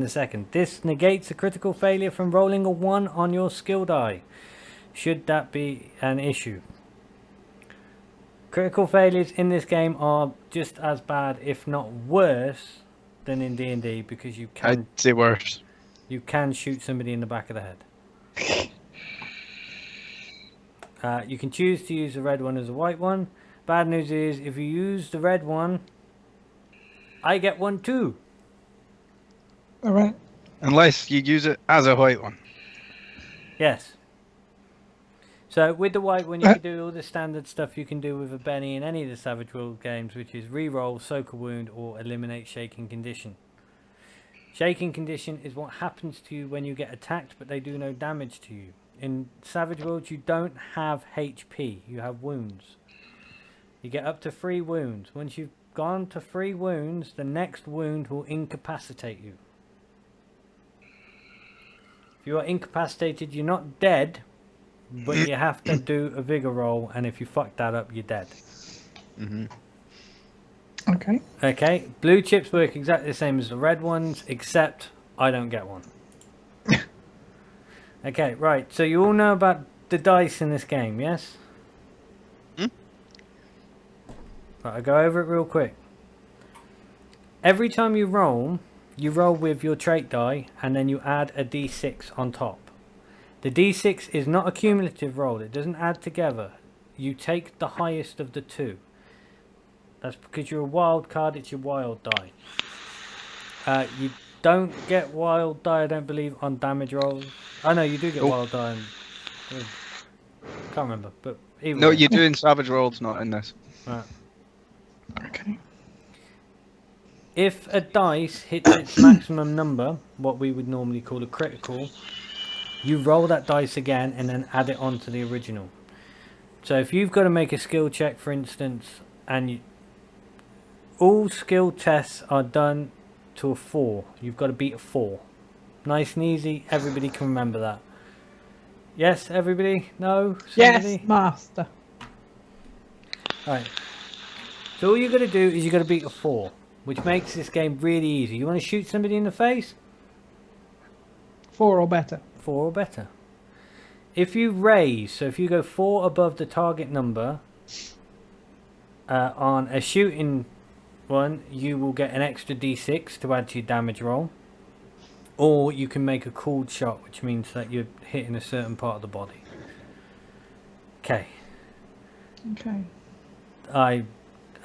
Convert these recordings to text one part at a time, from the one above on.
in a second. This negates a critical failure from rolling a 1 on your skill die, should that be an issue. Critical failures in this game are just as bad, if not worse, than in D&D, because you can I'd say worse. You can shoot somebody in the back of the head. You can choose to use the red one as a white one. Bad news is, if you use the red one, I get one too. All right. Unless you use it as a white one. Yes. So with the white one, you can do all the standard stuff you can do with a Benny in any of the Savage World games, which is reroll, soak a wound, or eliminate shaking condition. Shaking condition is what happens to you when you get attacked, but they do no damage to you. In Savage Worlds, you don't have HP, you have wounds. You get up to 3 wounds. Once you've gone to 3 wounds, the next wound will incapacitate you. If you are incapacitated, you're not dead, but you have to do a vigor roll, and if you fuck that up, you're dead. Okay. Okay, blue chips work exactly the same as the red ones, except I don't get one. Okay, right, so you all know about the dice in this game, yes? Right, I'll go over it real quick. Every time you roll with your trait die, and then you add a d6 on top. The d6 is not a cumulative roll, it doesn't add together. You take the highest of the 2. That's because you're a wild card, it's your wild die. You don't get wild die, I don't believe, on damage rolls. Oh no, you do get wild die. Can't remember, but either No, way. you do in Savage Worlds, not in this. Right. Okay. If a dice hits its maximum number, what we would normally call a critical, you roll that dice again and then add it onto the original. So if you've got to make a skill check, for instance, and all skill tests are done to a 4. You've got to beat a 4. Nice and easy. Everybody can remember that. Yes, everybody? No? Somebody? Yes, master. Alright. So all you've got to do is you've got to beat a 4, which makes this game really easy. You want to shoot somebody in the face? 4 or better. 4 or better. If you raise, so if you go 4 above the target number on a shooting one, you will get an extra d6 to add to your damage roll. Or you can make a cooled shot, which means that you're hitting a certain part of the body. Okay. Okay. I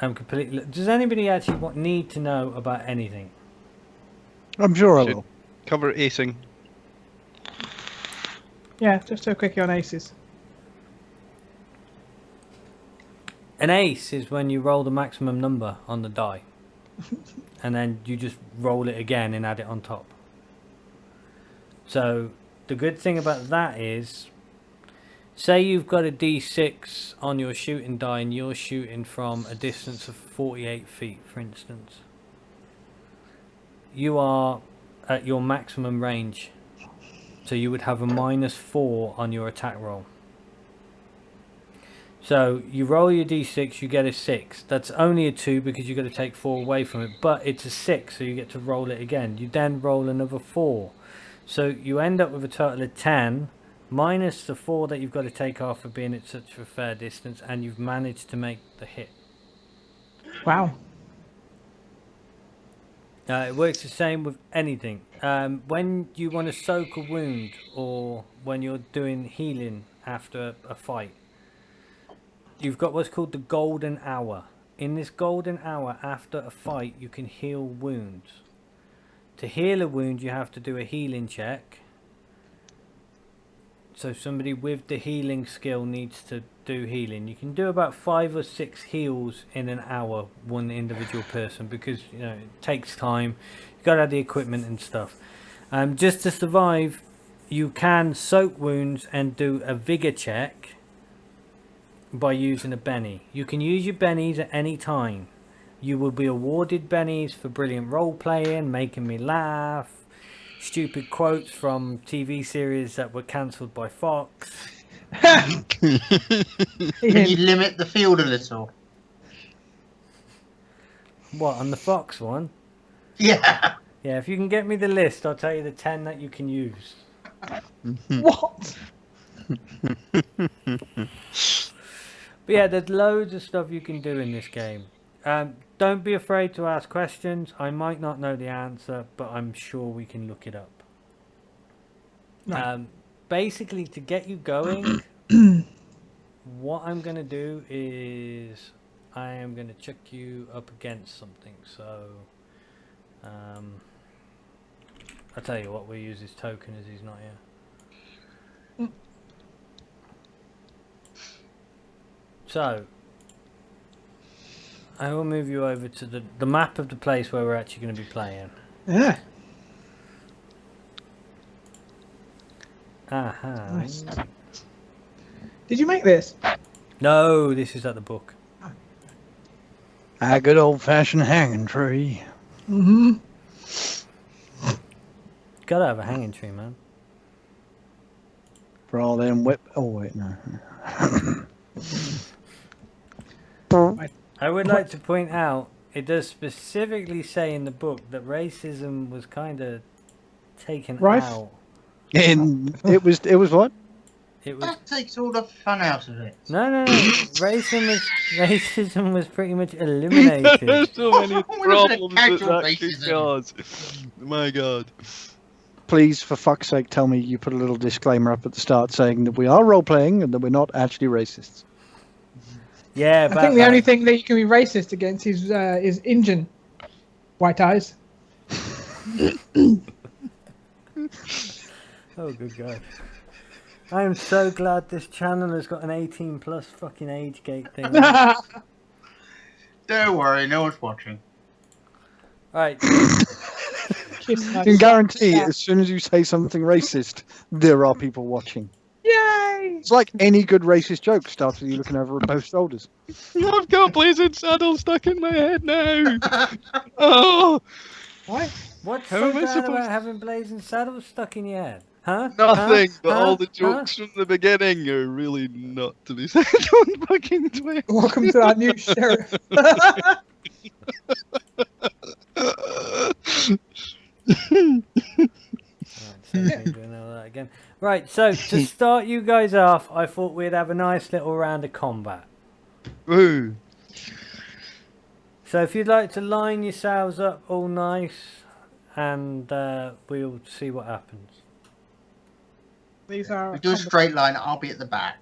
am completely... Does anybody actually need to know about anything? I'm sure I Should will. cover acing. Yeah, just do a quickie on aces. An ace is when you roll the maximum number on the die. And then you just roll it again and add it on top. So the good thing about that is, say you've got a d6 on your shooting die and you're shooting from a distance of 48 feet, for instance. You are at your maximum range. So you would have a -4 on your attack roll. So you roll your d6, you get a 6. That's only a 2 because you've got to take 4 away from it. But it's a 6, so you get to roll it again. You then roll another 4. So you end up with a total of 10, minus the 4 that you've got to take off for being at such a fair distance, and you've managed to make the hit. Wow. It works the same with anything. When you want to soak a wound, or when you're doing healing after a fight, you've got what's called the golden hour. In this golden hour after a fight, you can heal wounds. To heal a wound, you have to do a healing check. So somebody with the healing skill needs to do healing. You can do about 5 or 6 heals in an hour, one individual person, because it takes time. You've got to have the equipment and stuff. Just to survive, you can soak wounds and do a vigor check by using a Benny. You can use your Bennies at any time. You will be awarded Bennies for brilliant role playing, making me laugh, stupid quotes from TV series that were cancelled by Fox. Can you limit the field a little? What, on the Fox one? Yeah. Yeah, if you can get me the list, I'll tell you the 10 that you can use. What? But yeah, there's loads of stuff you can do in this game. Don't be afraid to ask questions. I might not know the answer, but I'm sure we can look it up. Right. Basically, to get you going, what I'm going to do is I am going to check you up against something. So, I'll tell you what, we'll use his token as he's not here. So, I will move you over to the map of the place where we're actually going to be playing. Yeah. Aha. Nice. Did you make this? No, this is at the book. A good old-fashioned hanging tree. Mm-hmm. Gotta have a hanging tree, man. For all them whip. Oh wait, no. I would like to point out, it does specifically say in the book that racism was kind of taken Rife? out. And it was what? It was That takes all the fun out of it. no. Racism was pretty much eliminated. There's so many What is it, problems casual that could racism? cause. My God. Please, for fuck's sake, tell me you put a little disclaimer up at the start saying that we are role-playing and that we're not actually racists. Yeah, I think the only thing that you can be racist against is Indian white eyes. Oh, good God. I am so glad this channel has got an 18 plus fucking age gate thing. Don't worry, no one's watching. Right. I can guarantee as soon as you say something racist, there are people watching. Yay! It's like any good racist joke starts with you looking over at both shoulders. I've got Blazing Saddle stuck in my head now. Oh, Why? What's How so am I bad supposed about to- having blazing saddles stuck in your head? Huh? nothing. Huh? But Huh? all the jokes from the beginning are really not to be said on fucking Twitter. Welcome to our new sheriff. Right, so we're doing all that again. Right, so to start you guys off, I thought we'd have a nice little round of combat. Woo. So if you'd like to line yourselves up all nice, and we'll see what happens. These are. We do a straight line, I'll be at the back.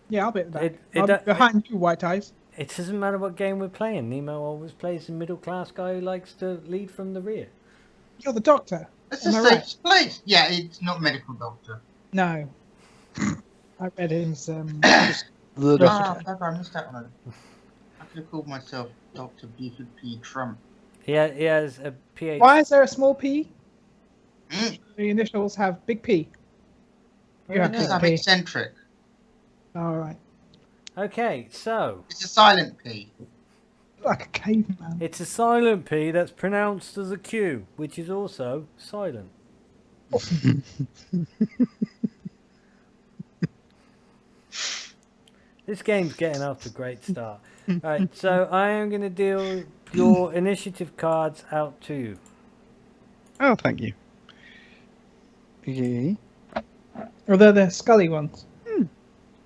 Yeah, I'll be at that. It I'll be do- behind you, white eyes. It doesn't matter what game we're playing. Nemo always plays the middle class guy who likes to lead from the rear. You're the doctor. It's Am a I safe right? place. Yeah, it's not medical doctor. No. I read him's. The Ah, I missed that one. I could have called myself Dr. Buford P. Trump. He has a PhD. Why is there a small P? Mm, The initials have big P. You have because big I'm P. eccentric. All right. Okay, so It's a silent P. Like a caveman. it's a silent P that's pronounced as a Q, which is also silent. This game's getting off to a great start. Right, so I am going to deal your initiative cards out to you. Oh, thank you. Yeah. Or they're the scully ones.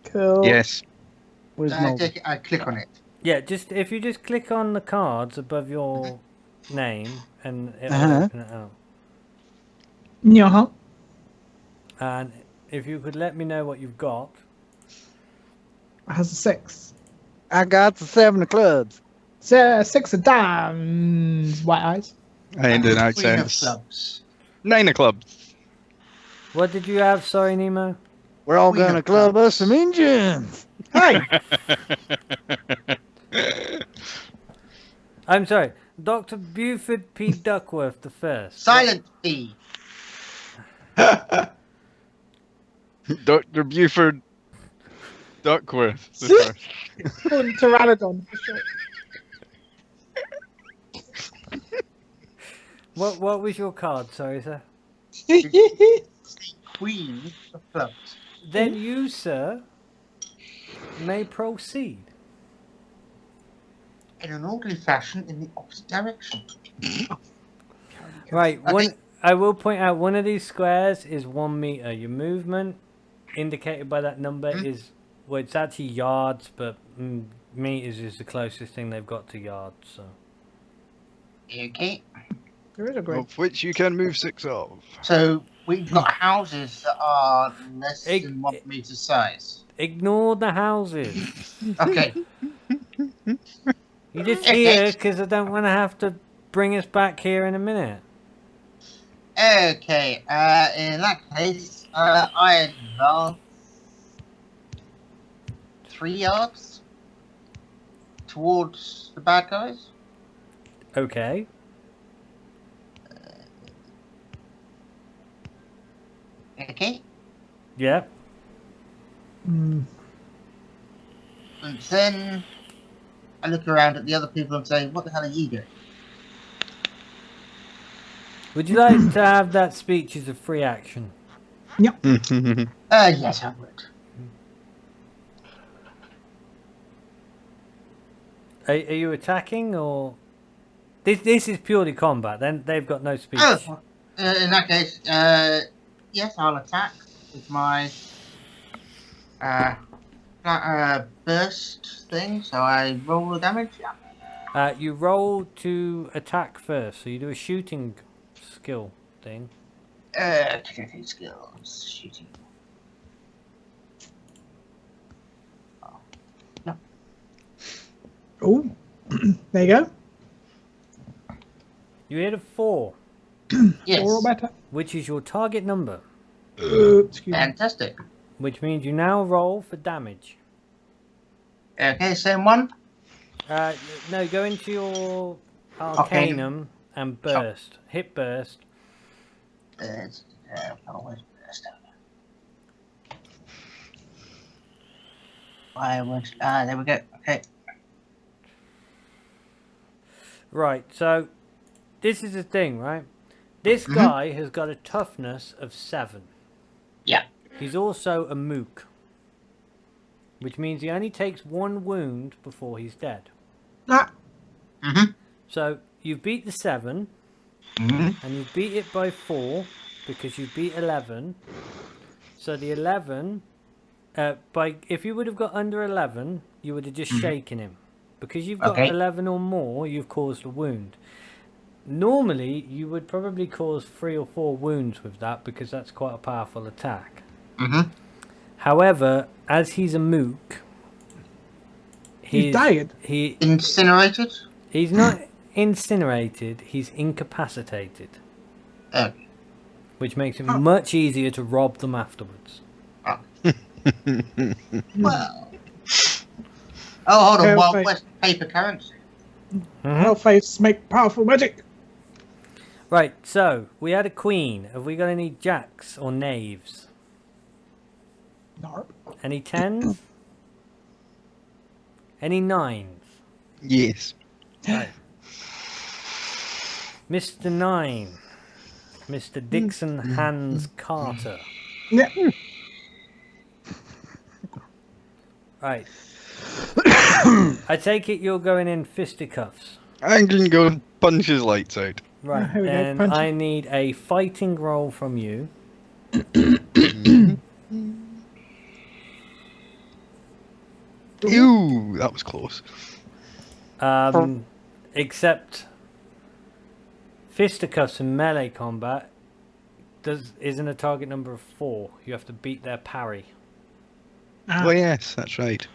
Cool. Yes. Where's I Noel? take it, I click on it. Yeah, just if you just click on the cards above your name and it'll Uh-huh. open it out. Yeah. And if you could let me know what you've got. It has a 6. I got the 7 of clubs. 6 of diamonds. White eyes. I ain't doing Queen of accents. clubs. 9 of clubs. What did you have? Sorry, Nemo. We're all Queen gonna of club clubs. us some engines. Hey! I'm sorry. Dr. Buford P. Duckworth the first. Silent P. Dr. Buford Duckworth. The first. Call him Pteranodon for short. What was your card? Sorry, sir. Queen of clubs. Then you, sir, may proceed. in an orderly fashion in the opposite direction. Right. Okay. One. I will point out one of these squares is 1 meter. Your movement, indicated by that number, is well, it's actually yards, but meters is the closest thing they've got to yards. So. Okay. There is a grid. Of which you can move 6 of. So we've got houses that are less Ig- than 1 meter size. Ignore the houses. Okay. You just Okay. here because I don't want to have to bring us back here in a minute. Okay. In that case, I advance 3 yards towards the bad guys. Okay. Okay. Yeah. Mm. And then I look around at the other people and say, "What the hell are you doing?" Would you like to have that speech as a free action? Yes, I would. Are you attacking or? This is purely combat. Then they've got no speech. Oh, in that case, yes, I'll attack with my burst thing. So I roll the damage. Yeah. You roll to attack first, so you do a shooting skill thing. Technical skills, shooting. Oh, there you go. You hit a 4, Yes. 4 or better. which is your target number, Excuse me. Fantastic. which means you now roll for damage. Okay, same one. No, go into your Arcanum and burst. Hit burst. Where's burst? There we go. Okay. Right, so this is the thing, right? This guy has got a toughness of 7. Yeah. He's also a mook, which means he only takes 1 wound before he's dead. Ah, So you beat the 7, and you beat it by 4 because you beat 11. So the 11, if you would have got under 11, you would have just shaken him. Because you've got 11 or more, you've caused a wound. Normally, you would probably cause 3 or 4 wounds with that because that's quite a powerful attack. However, as he's a mook, he's died. Incinerated. He's not incinerated, he's incapacitated. Okay. Which makes it much easier to rob them afterwards. Well. Oh, hold on. Okay, Wild okay. West paper currency. Hellface make powerful magic. Right, so we had a queen. Have we got any jacks or knaves? No. Any 10s? Any 9s? Yes. Right. Mr. 9. Mr. Dixon Hans Carter. Yeah. Right. I take it you're going in fisticuffs. I'm going to go and punch his lights out. Right, Here we go, and punch I it. need a fighting roll from you. Ew, that was close. Except fisticuffs in melee combat isn't a target number of 4. You have to beat their parry. Oh, yes, that's right.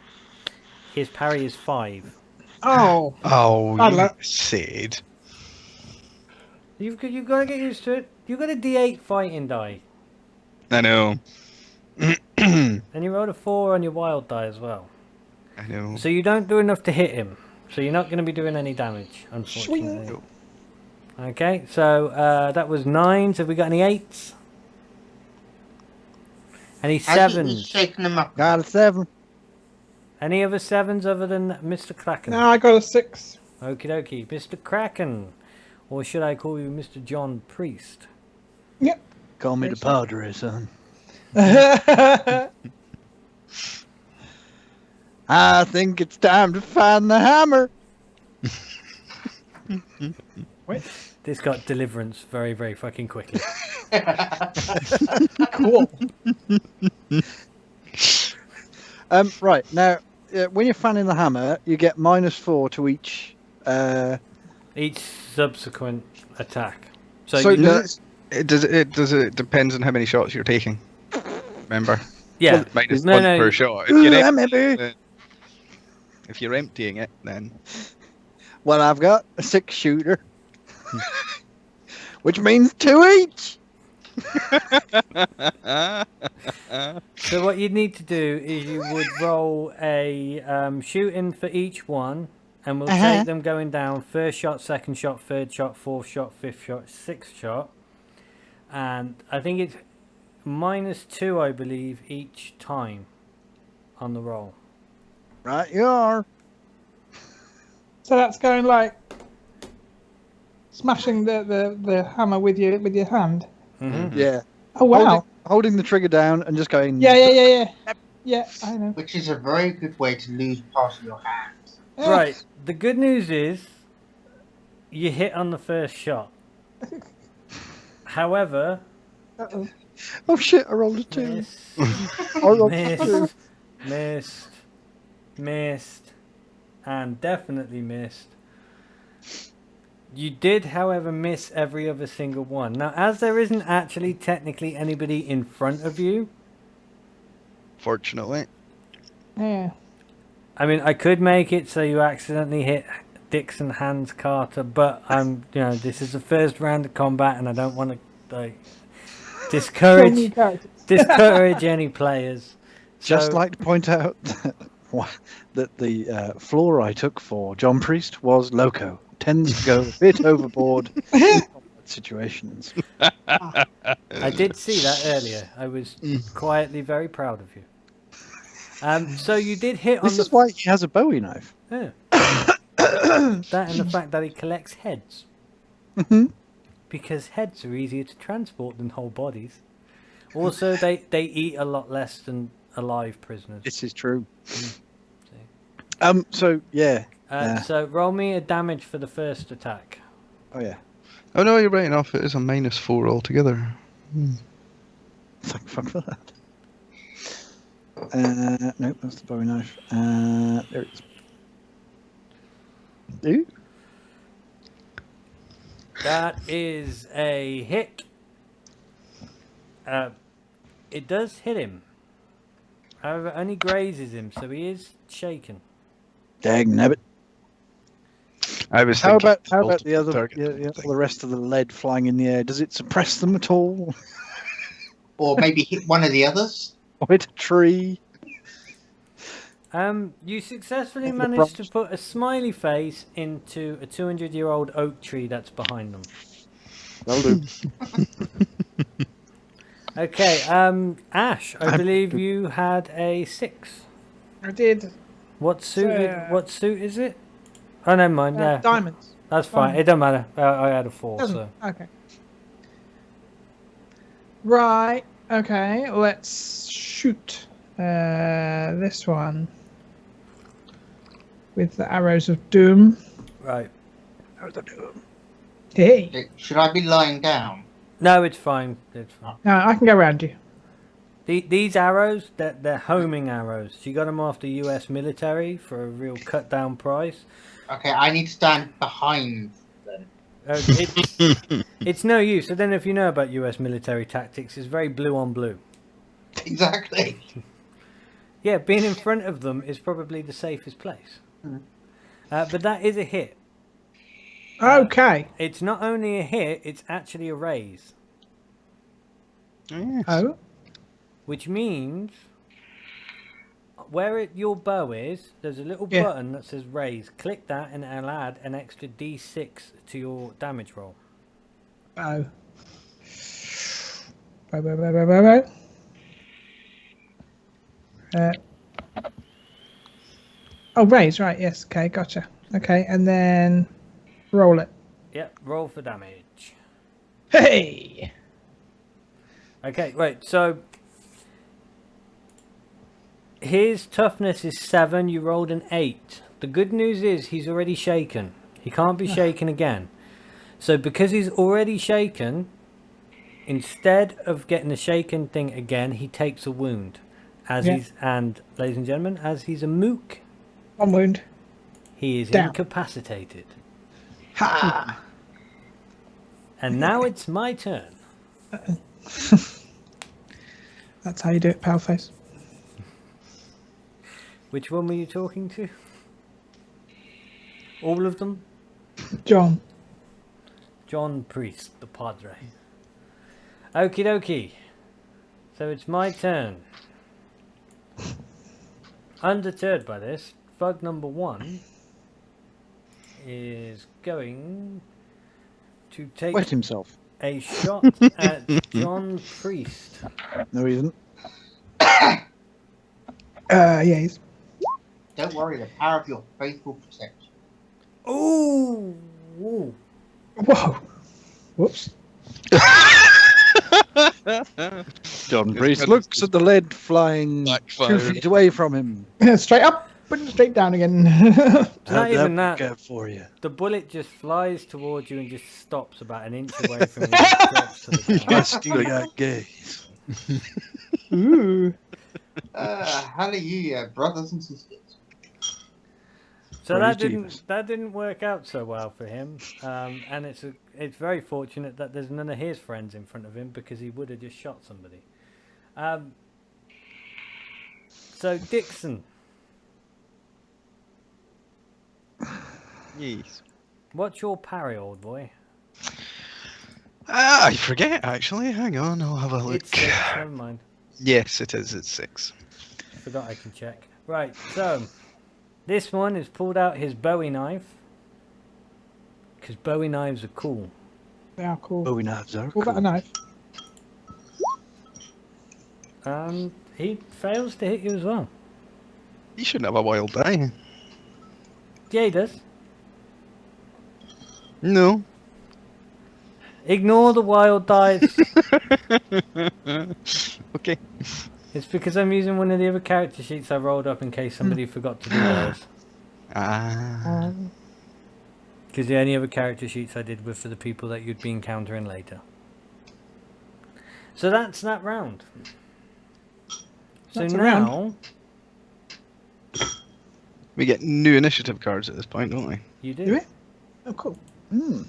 His parry is 5. Oh. Oh, Bad you luck. said. You've got to get used to it. You've got a D8 fighting die, I know. and you rolled a 4 on your wild die as well. I know. So you don't do enough to hit him. So you're not going to be doing any damage, unfortunately. Swing. Okay, so that was 9s. Have we got any 8s? Any Has he 7s? shaken them up? Got a 7. Any other 7s other than Mr. Kraken? No, I got a 6. Okie dokie. Mr. Kraken. Or should I call you Mr. John Priest? Yep. Call me the powderer, son. I think it's time to find the hammer. Wait. This got deliverance very, very fucking quickly. Cool. Right now, when you're fanning the hammer, you get -4 to each. Each subsequent attack. So, So you, It depends on how many shots you're taking. Remember, yeah. minus No, one no. per shot. If you're emptying it, then Well, I've got a 6-shooter, which means 2 each. So what you'd need to do is you would roll a shooting for each one, and we'll take them going down: first shot, second shot, third shot, fourth shot, fifth shot, sixth shot, and I think it's -2, I believe, each time on the roll. Right, you are. So that's going like smashing the hammer with your hand. Mm-hmm. Yeah. Oh wow. Holding the trigger down and just going. Yeah. Yeah, I know. Which is a very good way to lose part of your hands. Right. The good news is you hit on the first shot. However, Uh-oh. Oh shit! I rolled a 2. missed, I rolled a 2. missed, and definitely missed. You did, however, miss every other single one. Now, as there isn't actually technically anybody in front of you, fortunately, Yeah. I mean, I could make it so you accidentally hit Dixon Hans Carter, but this is the first round of combat, and I don't want to Kill new characters. discourage any players. Just So- like to point out that the floor I took for John Priest was loco. Tends to go a bit overboard in combat situations. I did see that earlier. I was quietly very proud of you. So you did hit on This the is why he has a Bowie knife. Yeah. That and the fact that he collects heads. Mhm. Because heads are easier to transport than whole bodies. Also, they eat a lot less than alive prisoners. This is true. See. So yeah. So roll me a damage for the first attack. Oh yeah. oh no, you're right enough. It is a -4 altogether. Thank fuck for that. Nope, that's the Bowie knife. There it is. Ooh. That is a hit. It does hit him. However, it only grazes him, so he is shaken. Dag nabbit. I was How thinking about the other, target all the rest of the lead flying in the air? Does it suppress them at all? Or maybe hit one of the others. Or hit a tree? You successfully The managed to branch- put a smiley face into a 200-year-old oak tree that's behind them. That'll do. Okay, Ash, I believe you had a 6. I did. What suit? So- What suit is it? Oh, never mind. Yeah, Diamonds. that's fine. diamond. It don't matter. I had a 4, Doesn't. so Okay. Right. Okay. Let's shoot this one with the arrows of doom. right. Hey. Okay, should I be lying down? No, it's fine. It's fine. No, I can go around you. These arrows, they're homing arrows. You got them off the U.S. military for a real cut down price. Okay, I need to stand behind them. It's no use. I don't know if you know about U.S. military tactics. It's very blue on blue. Exactly. Yeah, being in front of them is probably the safest place. But that is a hit. Okay. It's not only a hit, it's actually a raise. Yes. Oh. Which means where your bow is, there's a little Yeah. button that says raise. Click that and it'll add an extra D6 to your damage roll. Oh. Bye. Raise, right, yes, okay, gotcha. Okay, and then roll it. Yep, roll for damage. Hey! Okay, right, so his toughness is 7, you rolled an 8. The good news is he's already shaken. He can't be shaken again. So because he's already shaken, instead of getting the shaken thing again, he takes a wound. Ladies and gentlemen, as he's a mook, 1 wound. he is Down. incapacitated. Ha! And now it's my turn. That's how you do it, Paleface. Which one were you talking to? All of them? John. John Priest, the Padre. Okie dokie. So it's my turn. Undeterred by this, thug number 1 is going to take Wet himself. a shot at John Priest. No, he isn't. Yeah, he's. Don't worry, the power of your faith will protect you. Ooh! Ooh. Whoa. Whoops. John Priest looks at the lead flying 2 Backfire. feet away from him. Straight up, but straight down again. It's not How'd even that that. go for you? The bullet just flies towards you and just stops about an inch away from you. And drops to the ground. Casting your gaze. Ooh. Hallelujah, brothers and sisters. So Praise that Jesus. didn't work out so well for him, and it's very fortunate that there's none of his friends in front of him because he would have just shot somebody. So Dixon, Yes. what's your parry, old boy? I forget actually. Hang on, I'll have a look. It's 6. Never mind. Yes, it is. It's 6. Forgot I can check. Right. So this one has pulled out his Bowie knife because Bowie knives are cool. They are cool. Bowie knives are What about a cool. knife? He fails to hit you as well. You shouldn't have a wild die. Yeah, he does. No. Ignore the wild dice. Okay. It's because I'm using one of the other character sheets I rolled up in case somebody forgot to do those. Ah. Because the only other character sheets I did were for the people that you'd be encountering later. So that's that round. So That's a now, round. We get new initiative cards at this point, don't we? you do. Do we? Oh, cool. Hmm.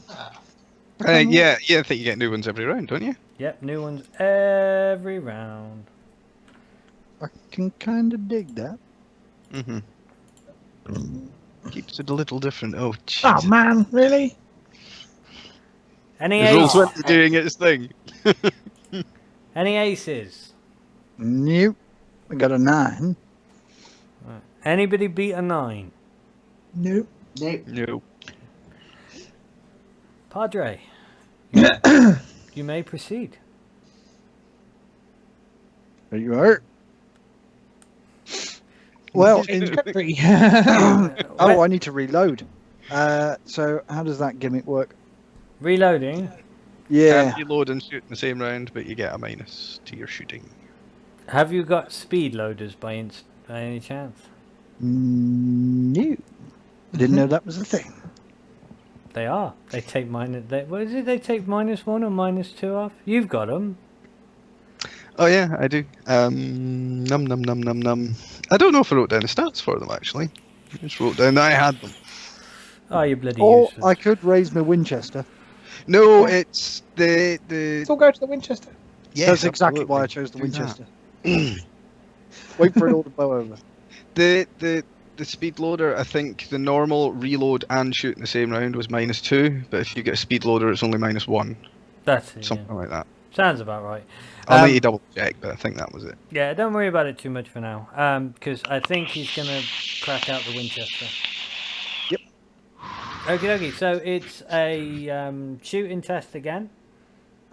Yeah, I think you get new ones every round, don't you? Yep, new ones every round. I can kind of dig that. Mm-hmm. Keeps it a little different. Oh, Oh, jeez. man, really? Any It's also aces? doing its thing. Any aces? Nope. I got a 9. Right. Anybody beat a 9? Nope. Nope. No. Padre, you may proceed. There you are. Well, Change country. oh, I need to reload. So how does that gimmick work? Reloading. Yeah. Can't reload and shoot in the same round, but you get a minus to your shooting. Have you got speed loaders by any chance? No. I didn't know that was a thing. They are. They take minus. What is it? They take -1 or -2 off. You've got them. Oh yeah, I do. Num num num num num. I don't know if I wrote down the stats for them actually. I just wrote down that I had them. Oh, you bloody Or useless. I could raise my Winchester. No, it's the Let's all go to the Winchester. yes, That's exactly why I absolutely. chose the Do that. Winchester. Wait for it all to blow over. The speed loader, I think the normal reload and shoot in the same round was -2, but if you get a speed loader, it's only -1, That's it. something Yeah. like that. Sounds about right. I'll need to double check, but I think that was it. Yeah, don't worry about it too much for now. Because I think he's gonna crack out the Winchester. Yep. Okie dokie. So it's a shooting test again.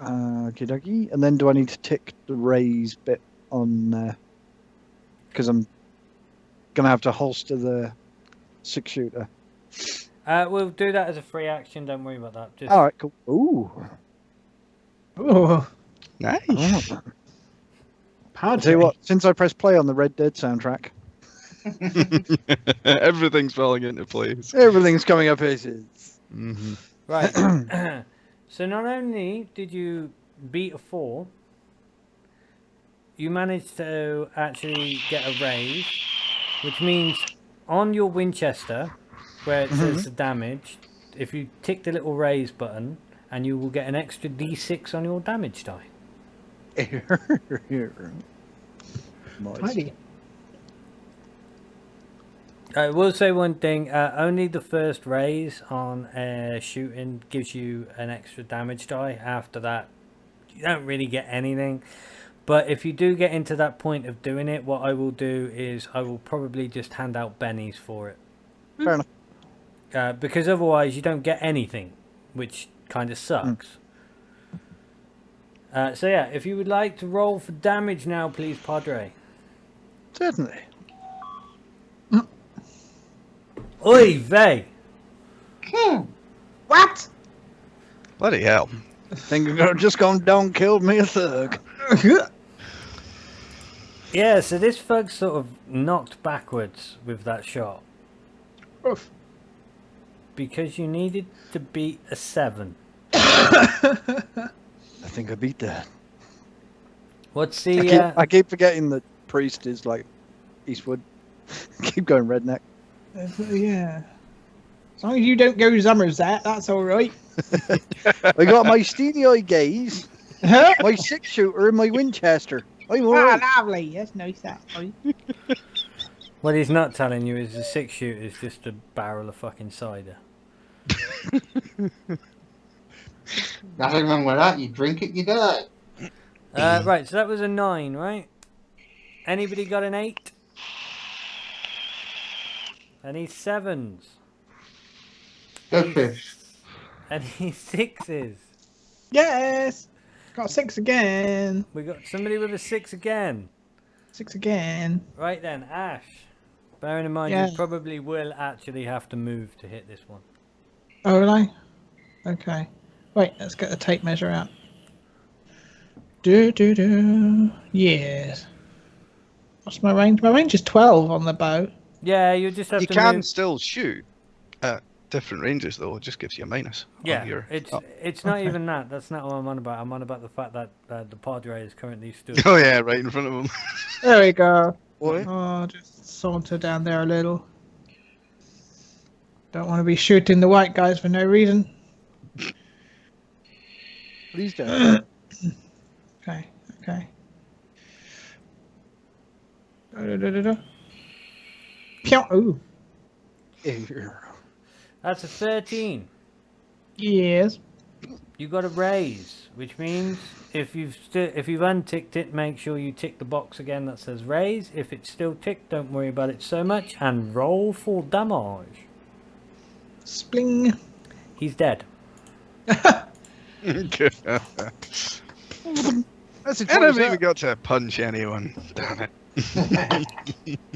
Okie dokie. And then do I need to tick the raise bit on there? Because I'm going to have to holster the 6-shooter. We'll do that as a free action. Don't worry about that. Just All right, cool. Ooh. Oh, Nice. Oh. I'll hard tell you what, since I pressed play on the Red Dead soundtrack, Everything's falling into place. everything's coming up pieces. Mm-hmm. Right. So not only did you beat a 4, you managed to actually get a raise, which means on your Winchester, where it says the damage, if you tick the little raise button, and you will get an extra d6 on your damage die. Nice. Tidy. I will say one thing, only the first raise on shooting gives you an extra damage die. After that, you don't really get anything. But if you do get into that point of doing it, what I will do is I will probably just hand out bennies for it. Fair enough. Because otherwise you don't get anything, which kind of sucks. So yeah, if you would like to roll for damage now, please, Padre. Certainly. Oy vey! What? Bloody hell. Think you're gonna just gone down and killed me a thug. Yeah, so this thug sort of knocked backwards with that shot. Oof. Because you needed to beat a 7. I think I beat that. What's the... I keep forgetting that priest is like Eastwood. Keep going redneck. Yeah. As long as you don't go Somerset, that's all right. I got my steely-eye gaze, Ah, my 6-shooter, and my Winchester. I'm alright. lovely. That's nice. That's right. What he's not telling you is the 6-shooter is just a barrel of fucking cider. Nothing wrong with that. You drink it, you die. Right, so that was a 9, right? Anybody got an 8? Any 7s? Go fish. Any 6s? Yes. Got 6 again. We got somebody with a 6 again. 6 again. Right then, Ash. Bearing in mind Yeah. you probably will actually have to move to hit this one. Oh, will I? Okay. Wait, let's get the tape measure out. Do. Yes. What's my range? My range is 12 on the bow. Yeah, you just have You to can move. still shoot at different ranges, though. It just gives you a minus. Yeah, On your... it's not Okay. even that. That's not what I'm on about. I'm on about the fact that the Padre is currently stood. Oh, yeah, right in front of him. There we go. What? Oh, just saunter down there a little. Don't want to be shooting the white guys for no reason. Please don't. Okay. Da. Pew! Ooh. That's a 13. Yes. You got a raise, which means if you've unticked it, make sure you tick the box again that says raise. If it's still ticked, don't worry about it so much, and roll for damage. Spling. He's dead. That's That's I haven't even got to punch anyone. Damn it.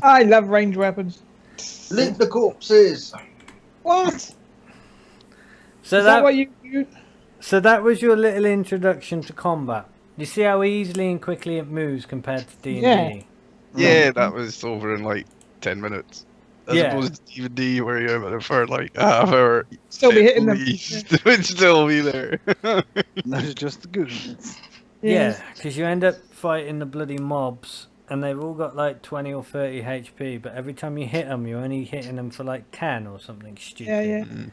I love ranged weapons. Lick the corpses. What? So Is that what you do? So that was your little introduction to combat. You see how easily and quickly it moves compared to D&D? Yeah. Yeah, that was over in like 10 minutes. As Yeah. opposed to D&D where you're about for like half hour. Still be hitting at them. least. It would still be there. Those are just the goons. Yeah, because you end up fighting the bloody mobs, and they've all got like 20 or 30 HP, but every time you hit them, you're only hitting them for like 10 or something stupid.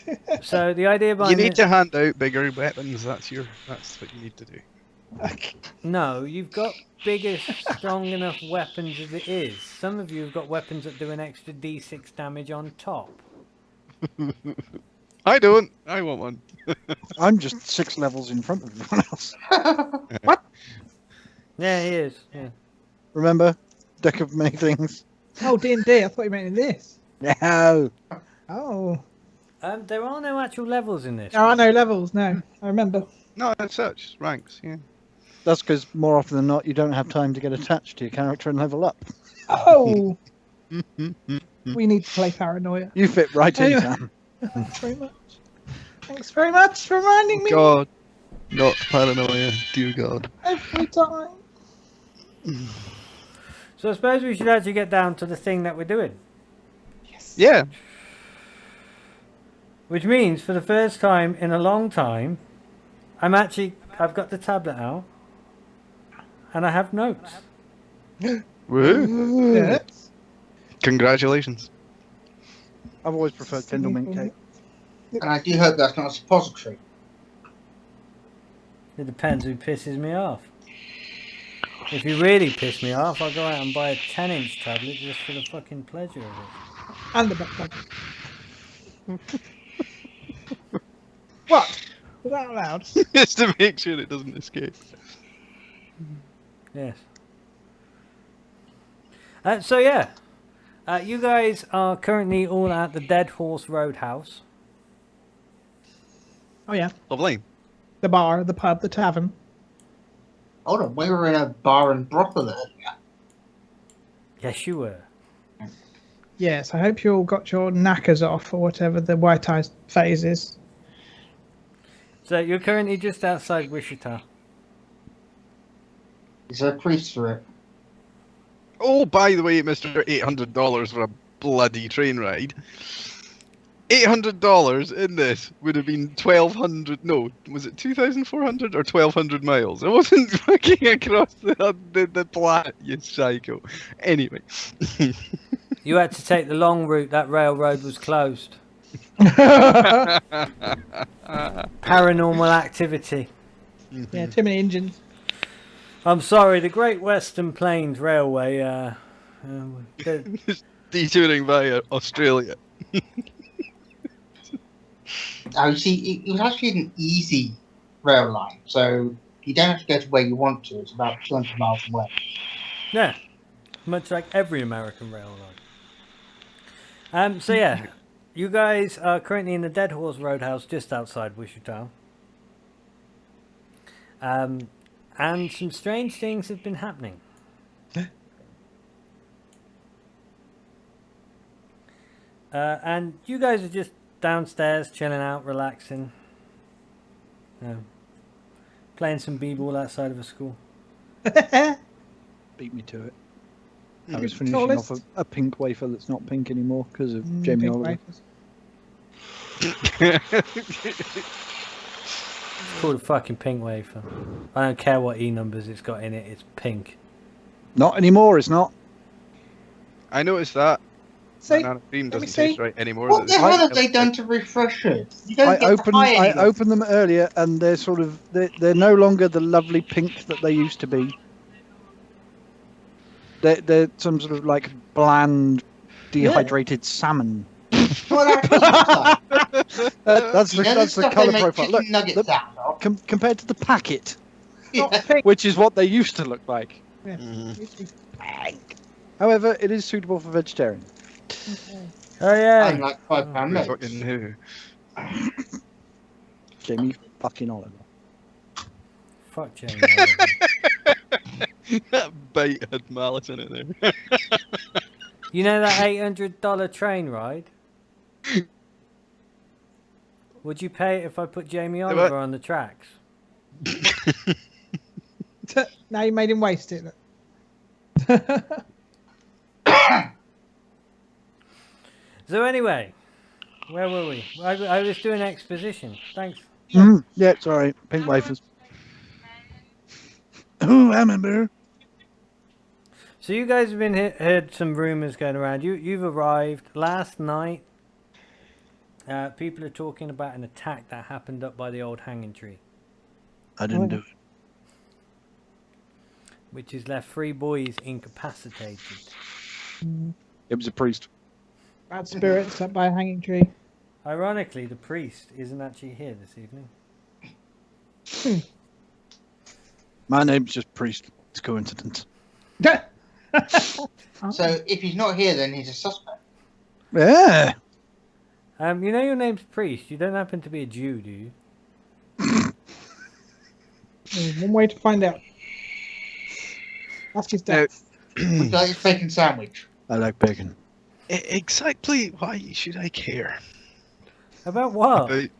Yeah. So the idea You behind need it, to hand out bigger weapons. That's what you need to do. no, you've got bigger, strong enough weapons as it is. Some of you have got weapons that do an extra D6 damage on top. I don't. I want one. I'm just 6 levels in front of everyone else. Yeah, he is. Yeah. Remember? Deck of many things. Oh, D&D. I thought you meant in this. No. Oh. There are no actual levels in this. There are no levels. No, I remember. No, it's such ranks. Yeah. That's because more often than not, you don't have time to get attached to your character and level up. Oh. We need to play Paranoia. You fit right in, Anyway. Sam. Thanks very much. Thanks very much for reminding me God, not paranoia. Dear God. every time. So I suppose we should actually get down to the thing that we're doing. Yes. Yeah. Which means for the first time in a long time, I've got the tablet out and I have notes. Woohoo! Yes. Congratulations. I've always preferred Kindle Mint Cake. And I do hope that's not a suppository. It depends who pisses me off. If you really piss me off, I'll go out and buy a 10-inch tablet just for the fucking pleasure of it. And the back plug. What? Was that allowed? Just to make sure it doesn't escape. Yes. So yeah, you guys are currently all at the Dead Horse Roadhouse. Oh yeah. Lovely. The bar, the pub, the tavern. Hold on, we were in a bar and brothel earlier. Yes, you were. Yes, I hope you all got your knackers off or whatever the white eyes phase is. So you're currently just outside Wichita. Is there a priest for it? Oh, by the way, Mr. $800 for a bloody train ride. $800 in this would have been 1,200. No, was it 2,400 or 1,200 miles? It wasn't fucking across the Platte, you psycho. Anyway. You had to take the long route. That railroad was closed. Paranormal activity. Yeah, too many engines. I'm sorry, the Great Western Plains Railway. Detouring via Australia. Oh, you see, it was actually an easy rail line, so you don't have to go to where you want to. It's about 200 miles away. Yeah, much like every American rail line. So yeah, you guys are currently in the Dead Horse Roadhouse just outside Wichita. And some strange things have been happening. And you guys are just downstairs chilling out, relaxing. Playing some b-ball outside of a school. Beat me to it. I was finishing off a pink wafer that's not pink anymore because of Jamie Pink Oliver. wafers. It's called a fucking pink wafer. I don't care what E numbers it's got in it, it's pink. Not anymore, it's not. I noticed that. See? Banana cream Let me doesn't see. taste right anymore. What the hell have they done to refresh it? You don't I get the high I anymore. opened them earlier and they're sort of they're no longer the lovely pink that they used to be. They're some sort of like bland dehydrated salmon. Well, that looks like. That's You know that's the stuff colour they make profile. chicken Look, nuggets look, out of? compared to the packet, Yeah. Pink. which is what they used to look like. Mhm. However, it is suitable for vegetarian. Oh yeah. Unlike £5 We notes. fucking knew. Jamie fucking Oliver. Fuck Jamie Oliver. That bite had malice in it there. You know that $800 train ride? Would you pay it if I put Jamie what? Oliver on the tracks? Now you made him waste it. So anyway, where were we? I was doing exposition. Thanks. Yeah, it's alright. Pink wafers. Oh, I remember. So you guys have been heard some rumors going around. You've arrived last night. People are talking about an attack that happened up by the old hanging tree, I didn't do it. which has left 3 boys incapacitated. It was a priest. Bad spirits up by a hanging tree. Ironically, the priest isn't actually here this evening. My name's just priest. It's a coincidence. So if he's not here, then he's a suspect. Yeah. You know your name's priest. You don't happen to be a Jew, do you? There's one way to find out. Ask his dad. Would you like his bacon sandwich? I like bacon. Exactly why should I care? About what?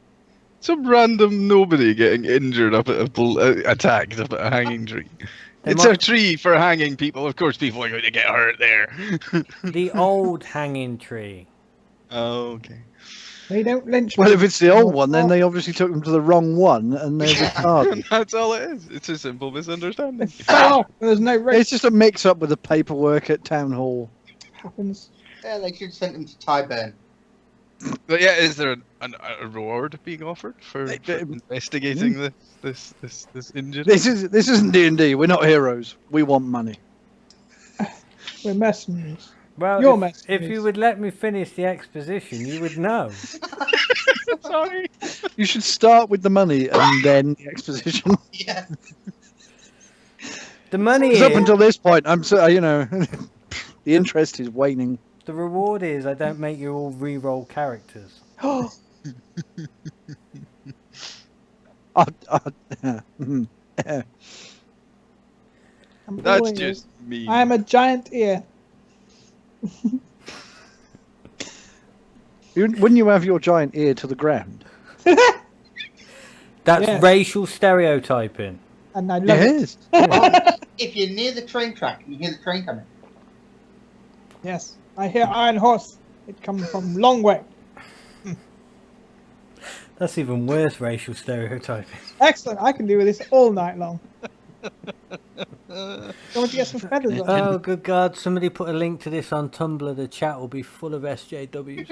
Some random nobody getting injured up at attacked up at a hanging tree. They It's a might- tree for hanging people. Of course, people are going to get hurt there. The old hanging tree. Oh, okay. They don't lynch Well, me. if it's the old one, then they obviously took them to the wrong one, and they're retarded. That's all it is. It's a simple misunderstanding. fell off. There's no rope. It's just a mix-up with the paperwork at town hall. Happens. Yeah, they should send him to Tyburn. But yeah, is there a reward being offered for investigating this injury? This isn't D&D. We're not heroes. We want money. We're mercenaries. Well, You're if mercenaries. you would let me finish the exposition, you would know. Sorry. You should start with the money and then the exposition. Yeah. The money Because is, up until this point, I'm so the interest is waning. the reward is I don't make you all re-roll characters. I'm That's always- just me. I am a giant ear. Wouldn't you have your giant ear to the ground? That's Yes. racial stereotyping. And I love it. Yes. If you're near the train track, you hear the train coming. Yes. I hear Iron Horse. It comes from long way. That's even worse racial stereotyping. Excellent. I can do this all night long. Want to get some feathers on? Oh, good God. Somebody put a link to this on Tumblr. The chat will be full of SJWs.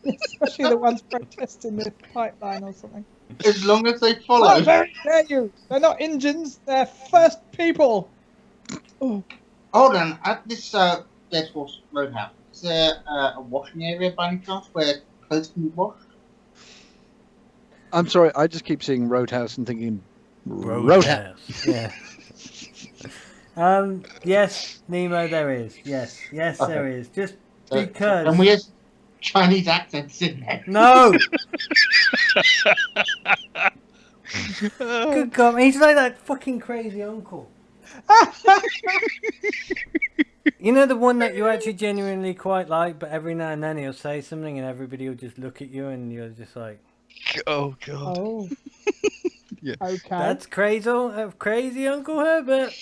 Especially the ones protesting the pipeline or something. As long as they How follow. very dare you! They're not engines, they're first people! Oh, Hold on, at this Deadlands Roadhouse, is there a washing area by any chance where clothes can be washed? I'm sorry, I just keep seeing Roadhouse and thinking Roadhouse. Yeah. Yes, Nemo, there is. Yes, Okay. there is. Just So- because. And we have Chinese accents in there. No! Good God, he's like that fucking crazy uncle. You know, the one that you actually genuinely quite like, but every now and then he'll say something and everybody will just look at you and you're just like, Oh god. oh. Yeah. Okay. that's crazy Uncle Herbert.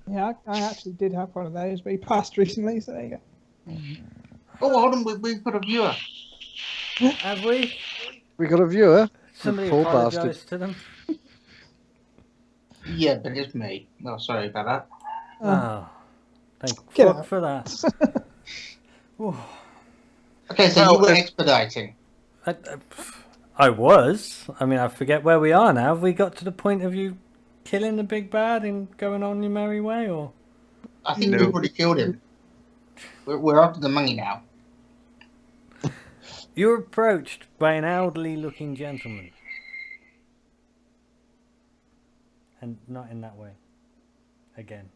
Yeah, I actually did have one of those, but he passed recently, so there you go. Oh, hold on, we've got a viewer. Have we? We got a viewer. Somebody Poor apologise to them. Yeah, but it's me. Oh, sorry about that. Oh, thank Get fuck out. for that. Ooh. Okay, so Well, you were expediting. I was. I mean, I forget where we are now. Have we got to the point of you killing the big bad and going on your merry way, or? I think No. we've already killed him. We're after the money now. You're approached by an elderly-looking gentleman, and not in that way. Again,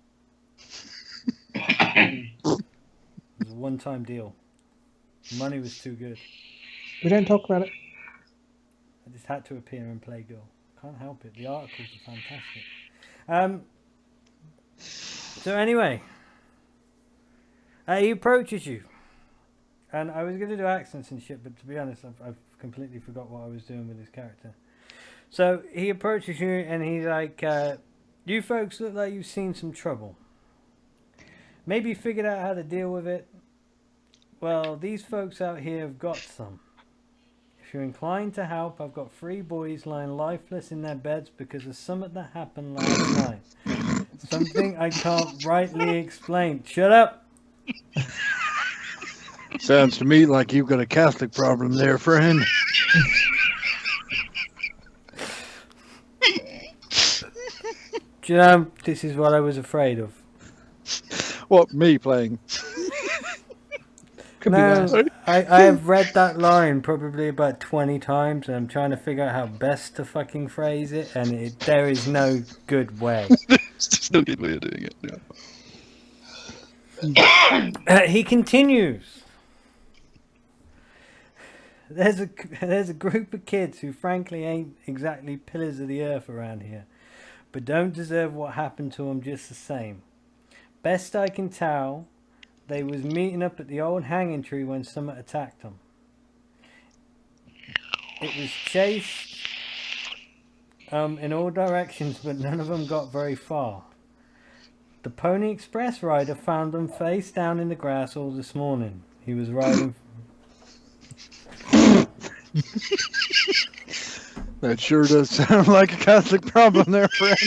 it was a one-time deal. Money was too good. We don't talk about it. I just had to appear and play girl. Can't help it. The articles are fantastic. So anyway, he approaches you, and I was going to do accents and shit, but to be honest, I've completely forgot what I was doing with his character. So he approaches you, and he's like, "You folks look like you've seen some trouble. Maybe you figured out how to deal with it. Well, these folks out here have got some. If you're inclined to help, I've got 3 boys lying lifeless in their beds because of something that happened last night. Something I can't rightly explain." Shut up! Sounds to me like you've got a Catholic problem there, friend. Do you know, this is what I was afraid of. What, me playing? Could be worse. No, I have read that line probably about 20 times, and I'm trying to figure out how best to fucking phrase it, and there is no good way. It's just no good way of doing it. Yeah. He continues. There's a group of kids who frankly ain't exactly pillars of the earth around here, but don't deserve what happened to them just the same. Best I can tell, they was meeting up at the old hanging tree when someone attacked them. It was chased in all directions, but none of them got very far. The Pony Express rider found them face down in the grass all this morning. He was riding That sure does sound like a Catholic problem there, friend.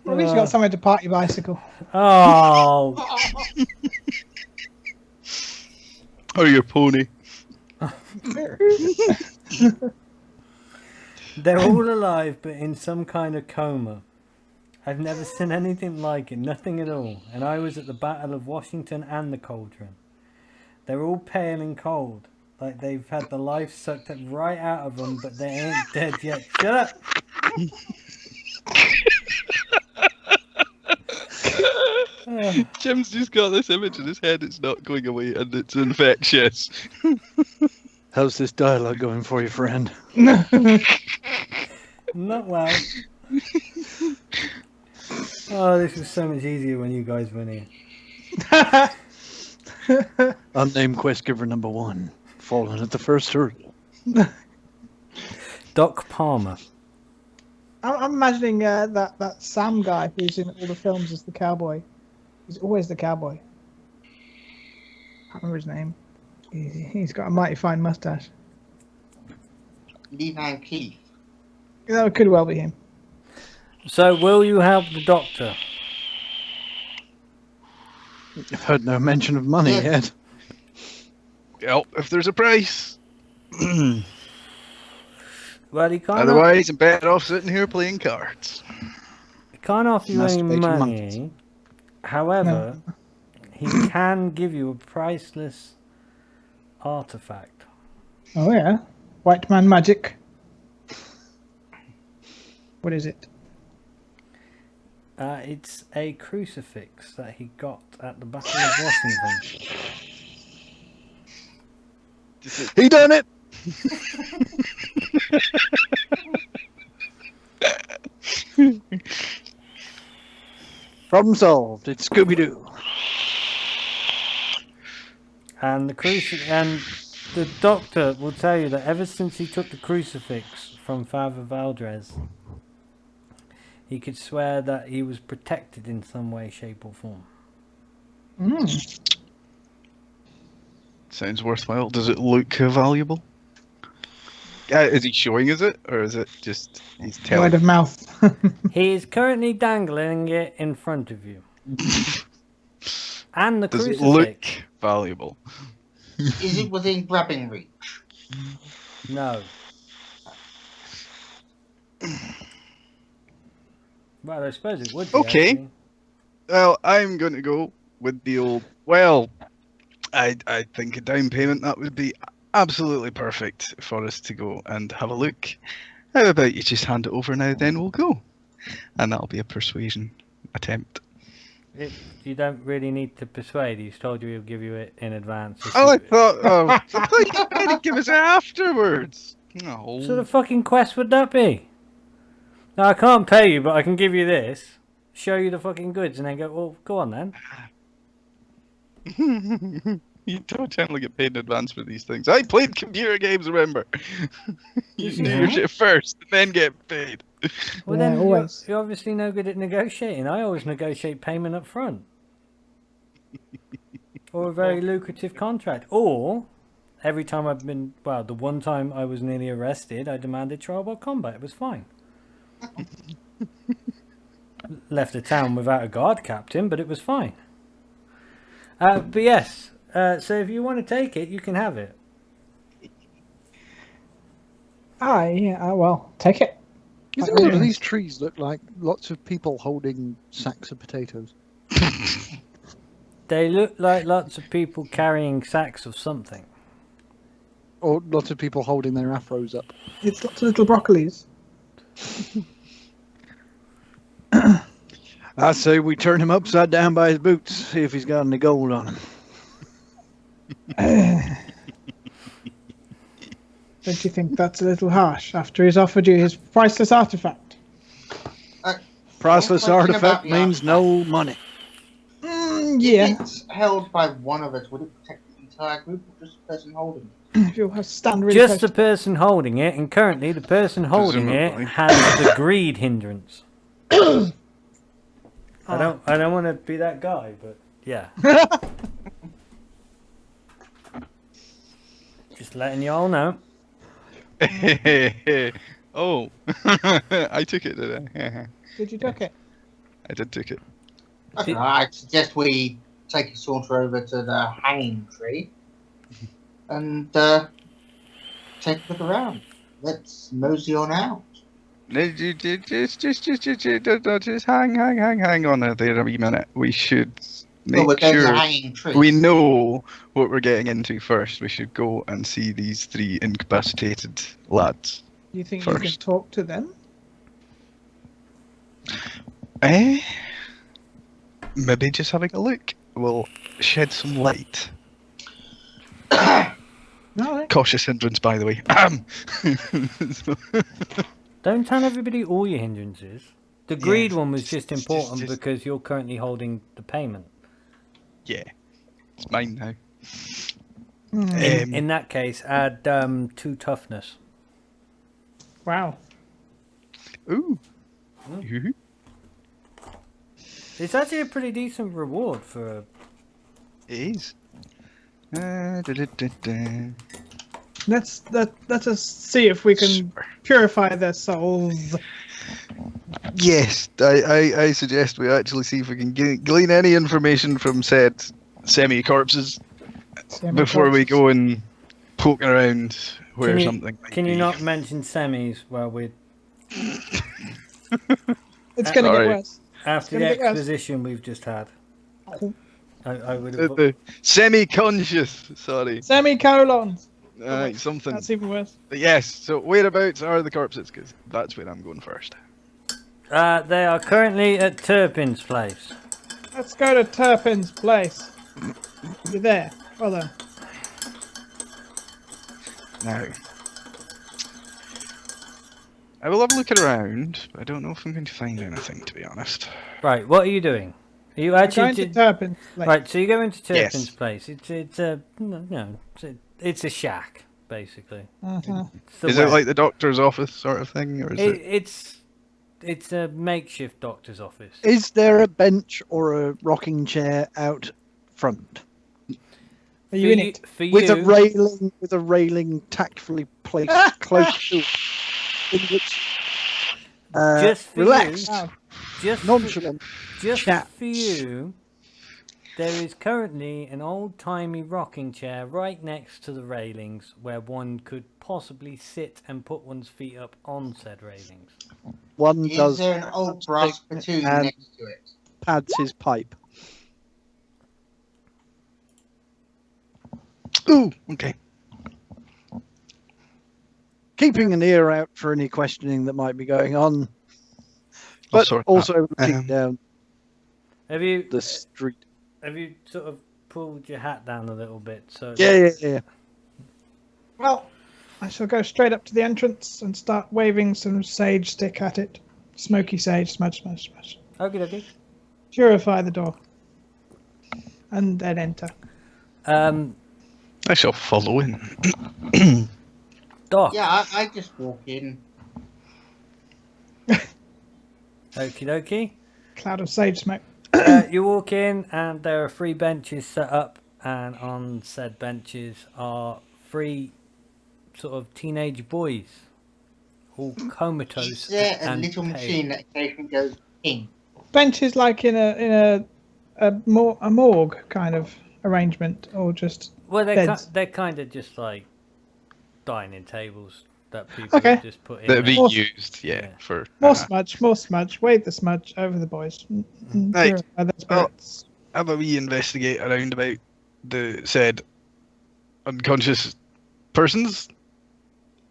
Well, at least you got somewhere to park your bicycle. Oh, Or your pony. they're all alive, but in some kind of coma. I've never seen anything like it, nothing at all. And I was at the Battle of Washington and the Cauldron. They're all pale and cold, like they've had the life sucked right out of them, but they ain't dead yet. Shut up! Jim's just got this image in his head. It's not going away, and it's infectious. How's this dialogue going for you, friend? Not well. Oh, this was so much easier when you guys went in. Unnamed quest giver number 1. Fallen at the first hurdle. Doc Palmer. I'm imagining that Sam guy who's in all the films as the cowboy. He's always the cowboy. I can't remember his name. He's got a mighty fine mustache. Lee Van Cleef. That could well be him. So, will you help the doctor? I've heard no mention of money yet. Well, if there's a price. Well, he can't. Otherwise, I'm better off sitting here playing cards. He can't offer you any Masturbating money. monkeys. However, he can give you a priceless artifact. Oh yeah, white man magic. What is it? It's a crucifix that he got at the Battle of Washington. He done it! Problem solved. It's Scooby-Doo. And the doctor will tell you that ever since he took the crucifix from Father Valdres, he could swear that he was protected in some way, shape, or form. Sounds worthwhile. Does it look valuable? Is he showing us it, or is it just he's telling? Word of mouth. He is currently dangling it in front of you. And the Does it crucifix. look valuable? Is it within grabbing reach? No. Well, I suppose it would be. Okay. Actually. Well, I'm going to go with the old. Well, I think a down payment that would be absolutely perfect for us to go and have a look. How about you just hand it over now, then we'll go, and that'll be a persuasion attempt. You don't really need to persuade. He's told you he'll give you it in advance. Oh, I thought you were going to give us it afterwards. No. What sort of fucking quest would that be? Now, I can't pay you, but I can give you this, show you the fucking goods, and then go, well, go on then. You don't generally get paid in advance for these things. I played computer games, remember? You do your shit first, and then get paid. Well, Yeah, then always. you're obviously no good at negotiating. I always negotiate payment up front. Or a very lucrative contract. Or, every time I've been, well, the one time I was nearly arrested, I demanded trial by combat. It was fine. Left the town without a guard captain, but it was fine. But yes, so if you want to take it, you can have it. Well, take it. Isn't all of these trees look like lots of people holding sacks of potatoes? They look like lots of people carrying sacks of something. Or lots of people holding their afros up? It's lots of little broccolis. I say we turn him upside down by his boots, see if he's got any gold on him. Don't you think that's a little harsh after he's offered you his priceless artifact? Priceless Question artifact about the means no money. Yeah. If it's held by one of us, would it protect the entire group or just the person holding it? If you'll have stand really Just close the to- person holding it, and currently the person holding Presumably. it has the greed hindrance. I don't want to be that guy, but yeah. Just letting you all know. Oh, I took it, did I? Did you duck it? I did take it. I don't know, I'd suggest we take a saunter over to the hanging tree and take a look around. Let's mosey on out. Just hang on there a wee minute. We should Well, we're make going to the sure hanging tree. we know what we're getting into first. We should go and see these 3 incapacitated lads. You think you can First. talk to them? Eh? Maybe just having a look will shed some light. No. Cautious hindrance, by the way. Don't tell everybody all your hindrances. The greed Yeah, one was just important just- because you're currently holding the payment. Yeah, it's mine now. In that case, add 2 toughness. Wow. Ooh. Hmm. Ooh. It's actually a pretty decent reward for a... It is. Da-da-da-da. Let us see if we can Super. purify their souls. Yes, I suggest we actually see if we can glean any information from said semi-corpses before we go and poking around where Can you- something might Can be. you not mention semis while we're... It's going to get Sorry. worse. After the gonna get worse. exposition we've just had. I would The, have... the semi-conscious, sorry. Semicolons. Something. That's even worse. Yes, so whereabouts are the corpses? Because that's where I'm going first. They are currently at Turpin's place. Let's go to Turpin's place. You're there. Well done. Now, I will have a look around, but I don't know if I'm going to find anything, to be honest. Right, what are you doing? Are you We're actually... going to Turpin's place. Right, so you go into Turpin's Yes. place. It's a... No, it's a shack, basically. Uh-huh. It's the Is it way- like the doctor's office sort of thing, or is it? It's a makeshift doctor's office. Is there a bench or a rocking chair out front Are you in it? For with you, a railing tactfully placed close to it, in which Just for you. relaxed, Wow. just nonchalant just chat. for you, there is currently an old-timey rocking chair right next to the railings where one could possibly sit and put one's feet up on said railings. One Is does there an old brass spittoon and next to it? pads his pipe. Ooh, okay. Keeping an ear out for any questioning that might be going on, but sort that. also looking down Have you the street. have you sort of pulled your hat down a little bit? So Yeah. Well, I shall go straight up to the entrance and start waving some sage stick at it. Smoky sage, smudge. Okay. Purify the door. And then enter. I shall follow in. Doc. Yeah, I just walk in. Okie dokie. Cloud of sage smoke. You walk in and there are 3 benches set up, and on said benches are 3 sort of teenage boys, all comatose Is there a and little pale. machine that occasionally goes ping? Bench is like in a morgue kind of arrangement, or just Well, beds. they're kind of just like dining tables that people Okay. have just put in. That'd be there. More- used, yeah, for... more smudge. Wave the smudge over the boys. Right. Purify their spirits. Have a wee investigate around about the said unconscious persons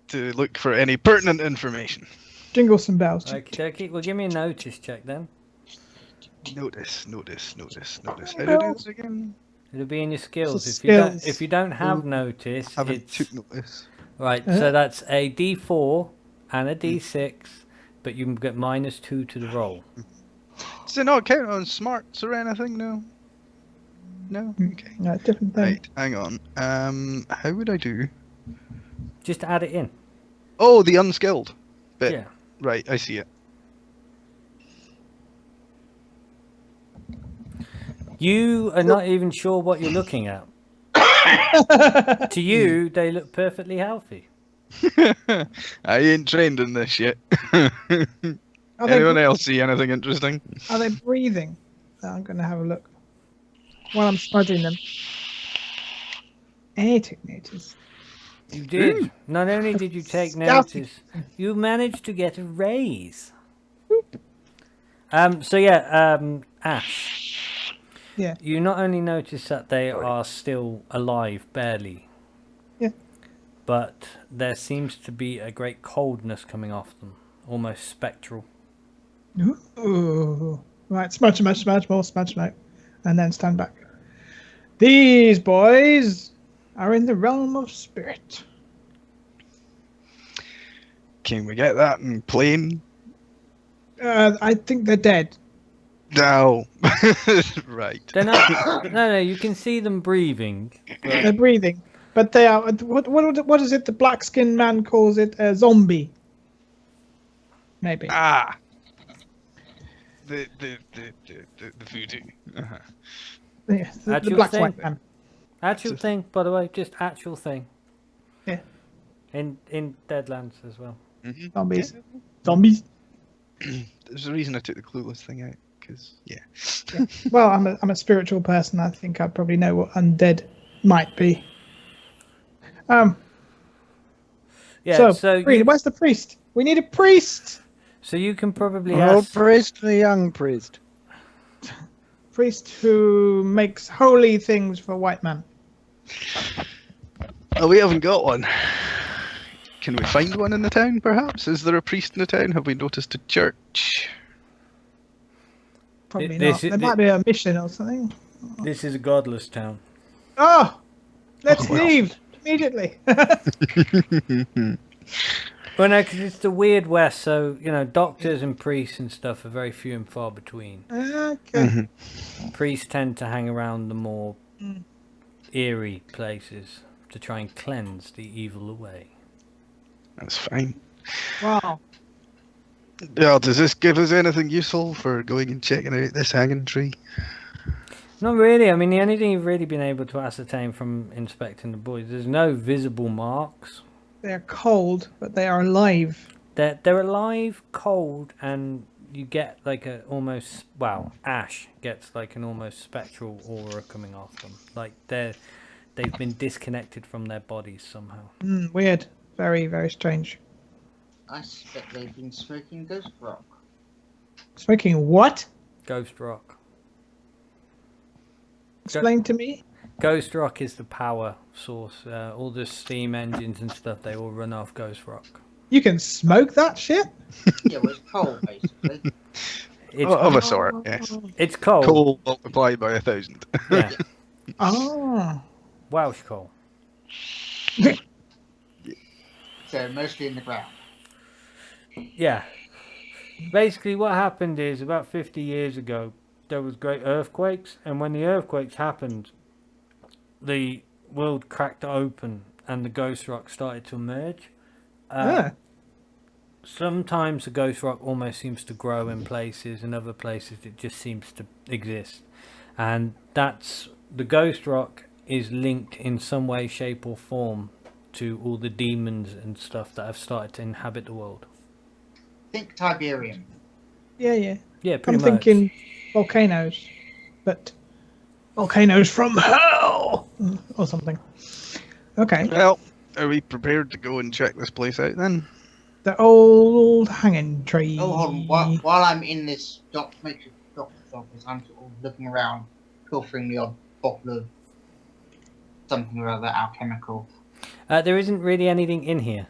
to look for any pertinent information. Jingle some bells. Okie dokie. Well, give me a notice check then. Notice. How do I do this again? It'll be in your skills. So If skills. you don't have notice, Haven't it's took notice. right. Uh-huh. So that's a D4 and a D6, but you can get -2 to the roll. Does it not count on smarts or anything? No. No. Okay. No, different thing. Right. Hang on. How would I do? Just add it in. Oh, the unskilled bit. Yeah. Right. I see it. You are not even sure what you're looking at. To you, they look perfectly healthy. I ain't trained in this yet. Are they, Anyone else see anything interesting? are they breathing? I'm going to have a look while I'm studying them. Air notice. You did. Ooh. Not only did you take Scouting. notice, you managed to get a raise. So yeah, Ash. Yeah. You not only notice that they are still alive, barely. Yeah. But there seems to be a great coldness coming off them, almost spectral. Ooh. Right, smudge, more smudge, and then stand back. These boys are in the realm of spirit. Can we get that in plain? I think they're dead. No. Right. They're not. No, you can see them breathing. They're breathing, but they are. What is it? The black skinned man calls it a zombie. Maybe. Ah. The voodoo. Uh-huh. Yeah, the Actual black thing. white man. Actual thing, by the way, just actual thing. Yeah. In Deadlands as well. Mm-hmm. Zombies. Zombies. There's a reason I took the clueless thing out, because yeah. Well, I'm a spiritual person. I think I probably know what undead might be. Yeah. Where's the priest? We need a priest. So you can probably Old ask. priest, the young priest. Priest who makes holy things for white man. Oh, we haven't got one. Can we find one in the town, perhaps? Is there a priest in the town? Have we noticed a church? Probably This not. is- There might be a mission or something. This is a godless town. Oh, let's well. leave immediately. Well, no, because it's the weird West, so doctors and priests and stuff are very few and far between. Okay. Priests tend to hang around the more eerie places to try and cleanse the evil away. That's fine. Wow. Yeah, does this give us anything useful for going and checking out this hanging tree? Not really. I mean, the only thing you've really been able to ascertain from inspecting the boys, there's no visible marks. They are cold, but they are alive. They're alive, cold, and you get like Ash gets like an almost spectral aura coming off them. Like they've been disconnected from their bodies somehow. Weird. Very, very strange. I suspect they've been smoking ghost rock. Smoking what? Ghost rock. Explain to me. Ghost rock is the power source. All the steam engines and stuff, they all run off ghost rock. You can smoke that shit? Yeah, well, it's coal, basically. It's, Of a sort, yes. it's coal. Coal multiplied by 1,000. Yeah. Oh. Welsh coal. So, mostly in the ground. Yeah. Basically, what happened is about 50 years ago, there was great earthquakes, and when the earthquakes happened, the world cracked open and the ghost rock started to emerge. Sometimes the ghost rock almost seems to grow in places, and other places it just seems to exist. And that's the ghost rock is linked in some way, shape, or form to all the demons and stuff that have started to inhabit the world. Think Tiberium. Yeah, yeah. Yeah, pretty I'm much. thinking volcanoes, but volcanoes from hell or something. Okay. Well, are we prepared to go and check this place out then? The old hanging tree. Oh, hold on. While I'm in this doctor's office, I'm sort of looking around, pilfering the odd bottle of something or other alchemical. There isn't really anything in here.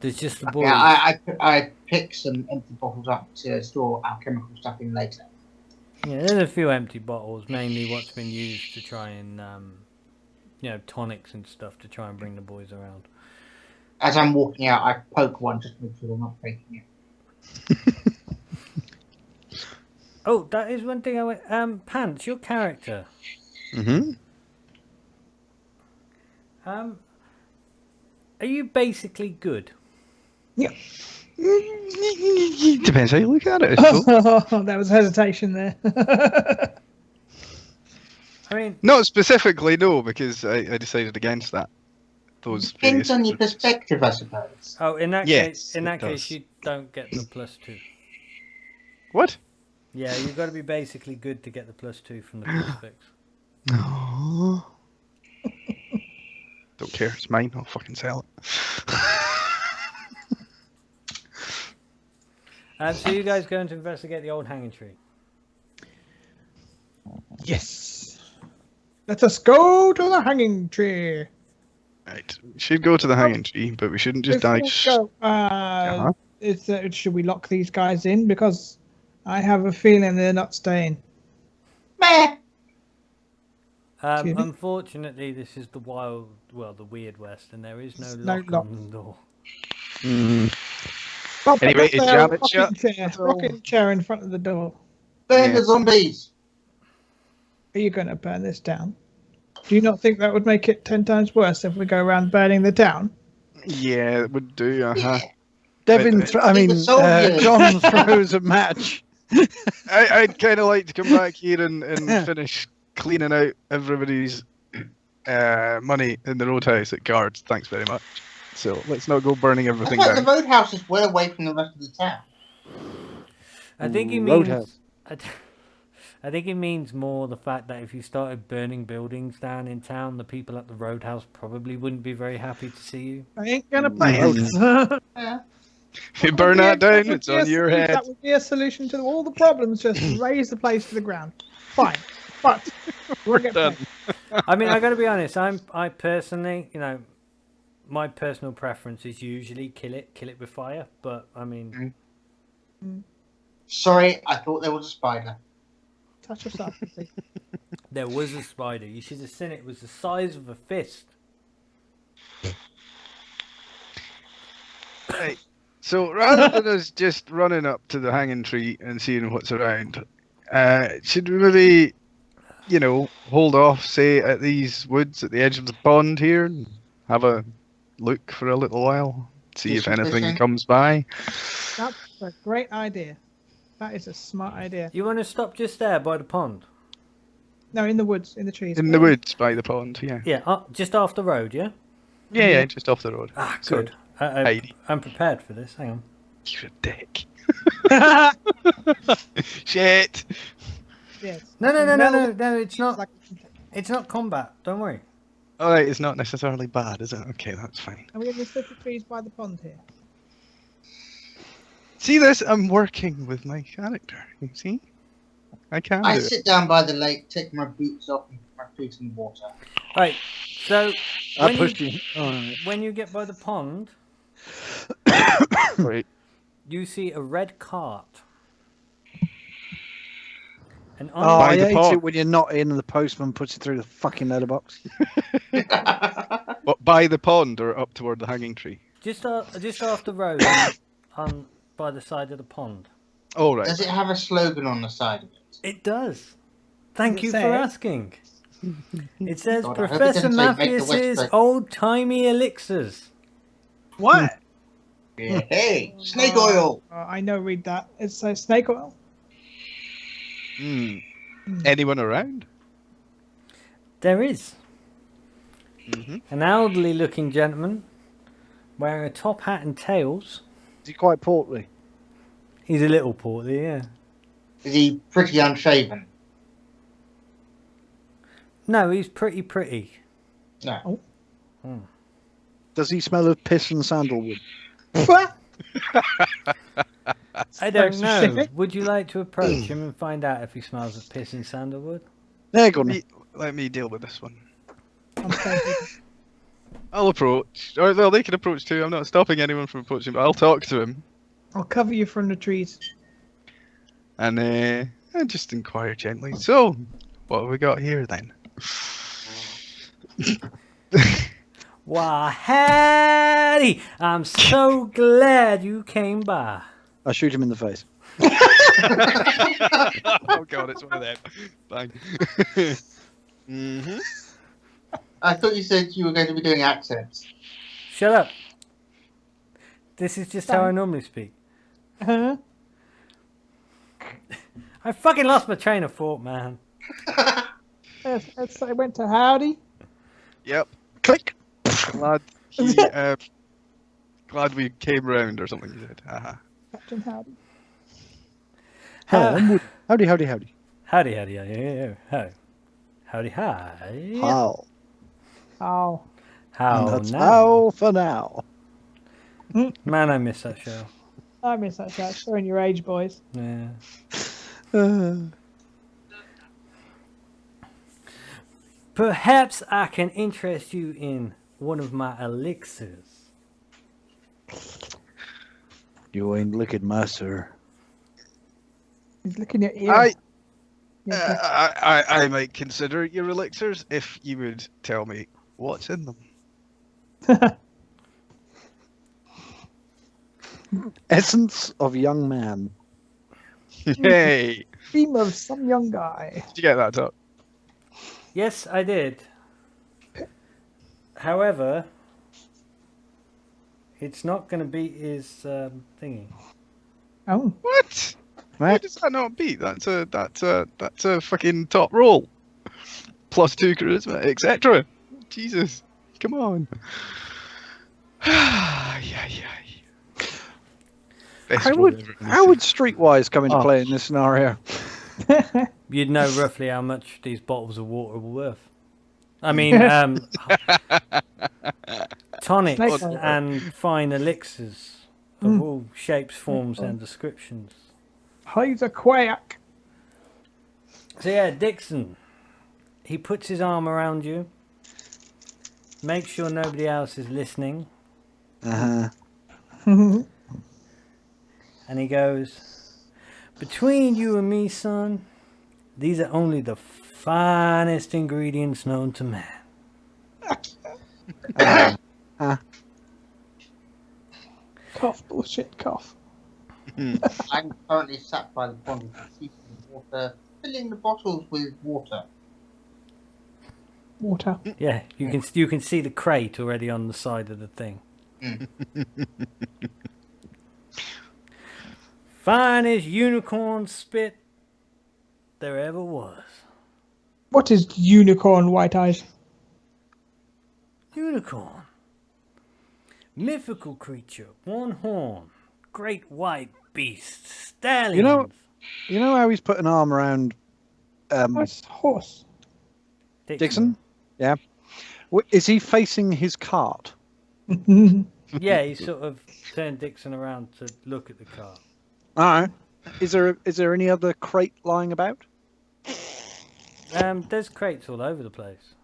There's just the boys. Yeah, I pick some empty bottles up to store alchemical stuff in later. Yeah, there's a few empty bottles, mainly what's been used to try and, tonics and stuff to try and bring the boys around. As I'm walking out, I poke one just to make sure they're not taking it. Oh, that is one thing I went. Pants, your character. Mm-hmm. Are you basically good? Yeah. Depends how you look at it. I suppose. There was hesitation there. I mean, Not specifically, no, because I decided against that. Those Depends various on your routes. perspective, I suppose. oh, in that Yes, case, it does. you don't get the +2. What? Yeah, you've got to be basically good to get the +2 from the crucifix. No. Don't care. It's mine. I'll fucking sell it. So you guys going to investigate the old hanging tree? Yes. Let us go to the hanging tree. Right. We should go to the hanging tree, but we shouldn't just Before die. we go, Uh-huh. should we lock these guys in? Because I have a feeling they're not staying. Meh. Excuse me? Unfortunately, this is the the Weird West, and there is no There's no lock lock. on the door. Well, Anyway, put it's a jam it rocking shut. chair, That's all. rocking chair in front of the door. Burn Yeah. the zombies. Are you going to burn this down? Do you not think that would make it 10 times worse if we go around burning the town? Yeah, it would do. Uh-huh. Devin, Wait, the soldiers. John throws a match. I'd kind of like to come back here and finish cleaning out everybody's money in the roadhouse at guards. Thanks very much. So let's not go burning I everything thought the down. roadhouse is well away from the rest of the town. I think he means. Roadhouse. I think it means more the fact that if you started burning buildings down in town, the people at the roadhouse probably wouldn't be very happy to see you. I ain't going to pay it. Yeah. If you burn that down, it's on your head. That would be a solution to all the problems. Just raise the place to the ground. Fine, but we'll get done. paid. I mean, I got to be honest. I personally, my personal preference is usually kill it with fire. But I mean, Sorry, I thought there was a spider. Touch of subtlety. there was a spider. You should have seen it. It was the size of a fist. Right. So rather than us just running up to the hanging tree and seeing what's around, should we maybe, hold off, say, at these woods at the edge of the pond here and have a look for a little while? See Do if some anything fishing? comes by. That's a great idea. That is a smart idea. You want to stop just there by the pond? No, in the woods, in the trees. In the woods by the pond, yeah. Yeah, just off the road. Yeah. Yeah, just off the road. Ah, Sorry. good. Heidi. I'm prepared for this. Hang on. You're a dick. Shit. Yes. No. It's not. Like, It's not combat. Don't worry. Alright, it's not necessarily bad, is it? Okay, that's fine. are we in the little trees by the pond here? See this? I'm working with my character. You see? I can I do it. sit down by the lake, take my boots off, and put my feet in the water. Right. So I pushed you. Alright. when you get by the pond, Wait. you see a red cart. And on Oh, By I the hate pond. it when you're not in and the postman puts it through the fucking letterbox. What, by the pond or up toward the hanging tree? just off the road, on by the side of the pond. Oh, right. Does it have a slogan on the side of it? It does. Thank Does it you say for it? asking. It says God, I hope it Professor doesn't say make the Matthews's West old-timey elixirs. What? Yeah, hey, snake oil. I know. Read that. It's snake oil. Hmm. Anyone around? There is Mm-hmm. an elderly-looking gentleman wearing a top hat and tails. Is he quite portly? He's a little portly, yeah. Is he pretty unshaven? No, he's pretty. No. Does he smell of piss and sandalwood? What? I don't know. specific. Would you like to approach him and find out if he smells of piss and sandalwood? There you go. Nick. Let me deal with this one. I'm sorry. I'll approach. Or, well, they can approach too. I'm not stopping anyone from approaching, but I'll talk to him I'll cover you from the trees. and just inquire gently. So, what have we got here then? Why, Hattie! I'm so glad you came by. I shoot him in the face. Oh god, it's one of them. Bang. Mm-hmm. I thought you said you were going to be doing accents. Shut up. This is just how I normally speak. Huh? I fucking lost my train of thought, man. I went to Howdy. Yep. Click. Glad glad we came round or something. You said. Haha. Captain Howdy. Hello, I'm Woody. Howdy, howdy, howdy. Howdy, howdy, howdy, howdy. Howdy, hi. How? Oh. How That's now? how for now. Man, I miss that show. I miss that show. Showing your age, boys. Yeah. Perhaps I can interest you in one of my elixirs. You ain't licking my sir. He's looking at you. I might consider your elixirs if you would tell me what's in them. Essence of young man. Yay! Theme of some young guy. Did you get that up? Yes, I did. However, it's not going to beat his thingy. Oh. What? Why Right. does that not beat? That's a fucking top roll. +2 charisma, etc. Jesus, come on. Yeah. Best How roll would ever. how would Streetwise come into Oh. play in this scenario? You'd know roughly how much these bottles of water were worth. I mean, tonics Snake oil. and fine elixirs of all shapes, forms, and descriptions. He's a quack. So yeah, Dixon. He puts his arm around you. Makes sure nobody else is listening. Uh-huh. And he goes, between you and me, son, these are only the finest ingredients known to man. Cough, bullshit, cough. I'm currently sat by the pond with seeking water, filling the bottles with water. Water. Yeah, you can see the crate already on the side of the thing. Finest unicorn spit there ever was. What is unicorn white eyes? Unicorn. Mythical creature, one horn, great white beast, stallions. You know how he's put an arm around That's horse. Dixon? Yeah. Is he facing his cart? Yeah, he sort of turned Dixon around to look at the car. All right. Is there any other crate lying about? There's crates all over the place.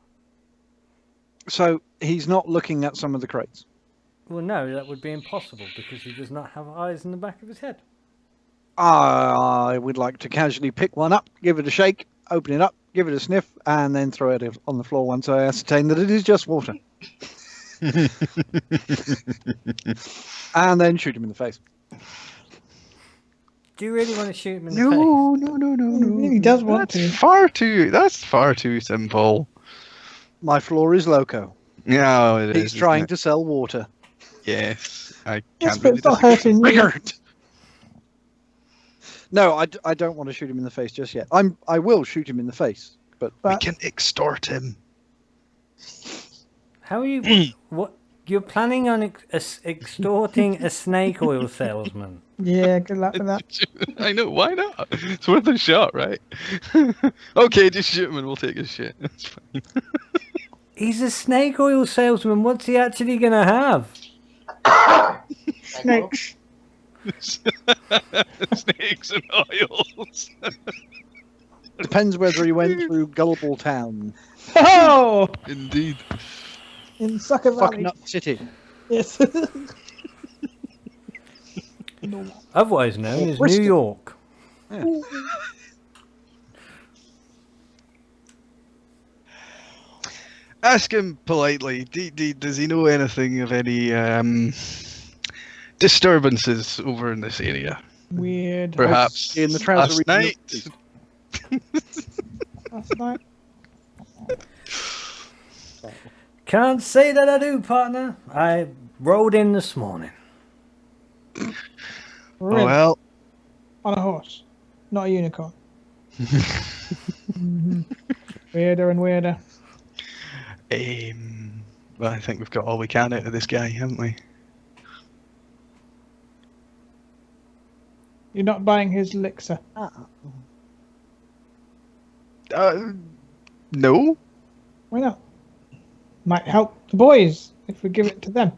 So he's not looking at some of the crates. Well, no, that would be impossible because he does not have eyes in the back of his head. I would like to casually pick one up, give it a shake, open it up, give it a sniff, and then throw it on the floor once I ascertain that it is just water. And then shoot him in the face. Do you really want to shoot him in the No, face? no. He really does want to. That's far too simple. My floor is loco. Yeah, it is. He's trying to sell water. Yes, I Yes, can't but really it's not disagree. hurting you. Triggered. No, I don't want to shoot him in the face just yet. I will shoot him in the face, but We can extort him. How are you? What? You're planning on extorting a snake oil salesman? Yeah, good luck with that. I know, why not? It's worth a shot, right? Okay, just shoot him and we'll take his shit. That's fine. He's a snake oil salesman. What's he actually gonna have? Snakes. Snakes and oils. depends whether he went through Gullible Town, Oh! Indeed. In Sucker Valley. Fucknut City. Yes. Otherwise known as Bristol. New York. Ask him politely. Does he know anything of any disturbances over in this area? Weird. Perhaps In the trouser last night. Last night. Can't say that I do, partner. I rode in this morning. Really? Well, On a horse. Not a unicorn. Mhm. Weirder and weirder. Well, I think we've got all we can out of this guy, haven't we? You're not buying his elixir. No. Why not? Might help the boys if we give it to them.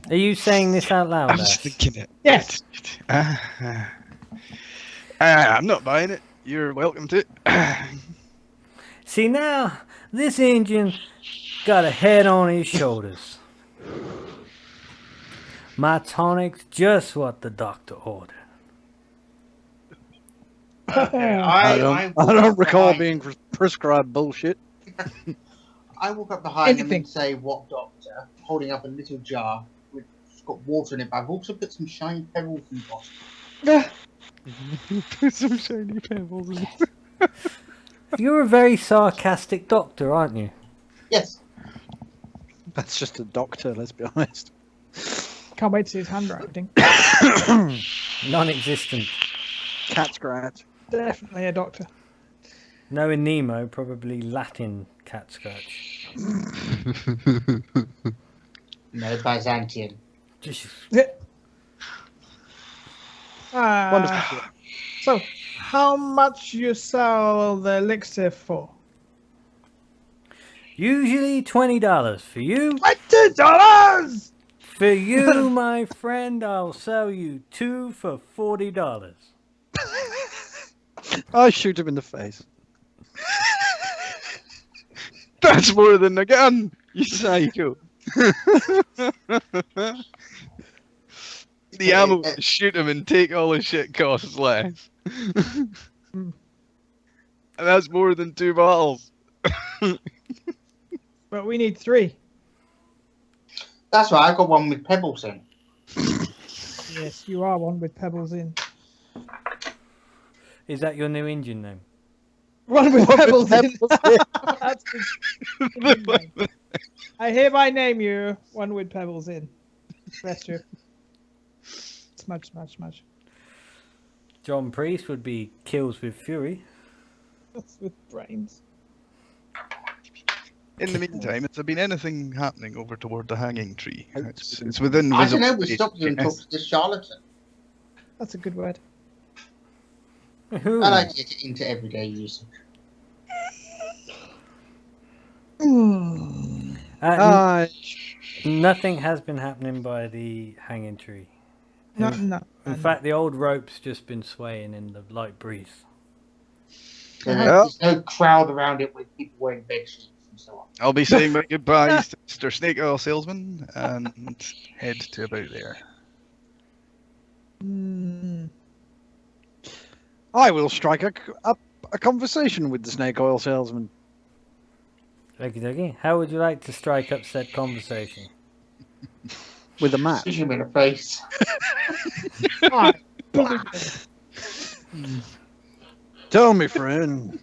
Are you saying this out loud? I'm just Ash? thinking it. Yes. I'm not buying it. You're welcome to. See now, this engine got a head on his shoulders. My tonic's just what the doctor ordered. I don't recall being prescribed bullshit. I walk up behind him Anything. and say, "What, doctor?" Holding up a little jar with it's got water in it. But I've also put some shiny pebbles in the bottom. Put some shiny pebbles in. You're a very sarcastic doctor, aren't you? Yes. That's just a doctor, let's be honest. Can't wait to see his handwriting. Non-existent. Cat scratch. Definitely a doctor. Knowing Nemo, probably Latin cat scratch. No, Byzantian. Just Wonderful. So, how much you sell the elixir for? usually $20 for you. $20! For you, my friend, I'll sell you 2 for $40. I shoot him in the face. That's more than a gun, you psycho. The ammo to shoot him and take all his shit costs less. And that's more than 2 bottles. But we need 3. That's right. I got one with pebbles in. Yes, you are one with pebbles in. Is that your new engine name? One with pebbles in. Pebbles in. That's the name. I hereby name you one with pebbles in. Bless you. Smudge, smudge, smudge. John Priest would be Kills with Fury. That's with brains. In the meantime, has there been anything happening over toward the hanging tree? It's within I don't know. visible We stopped range, and talked to this charlatan. That's a good word. Who? I like to get it into everyday use. Nothing has been happening by the hanging tree. No, In- no. In fact, the old rope's just been swaying in the light breeze. There's no crowd around it with people wearing bed sheets and so on. I'll be saying my goodbyes to Mr. Snake Oil Salesman and head to about there. I will strike up a conversation with the snake oil salesman. Okie dokie. How would you like to strike up said conversation? With a match. Shoot him in the face. Alright. Tell me, friend,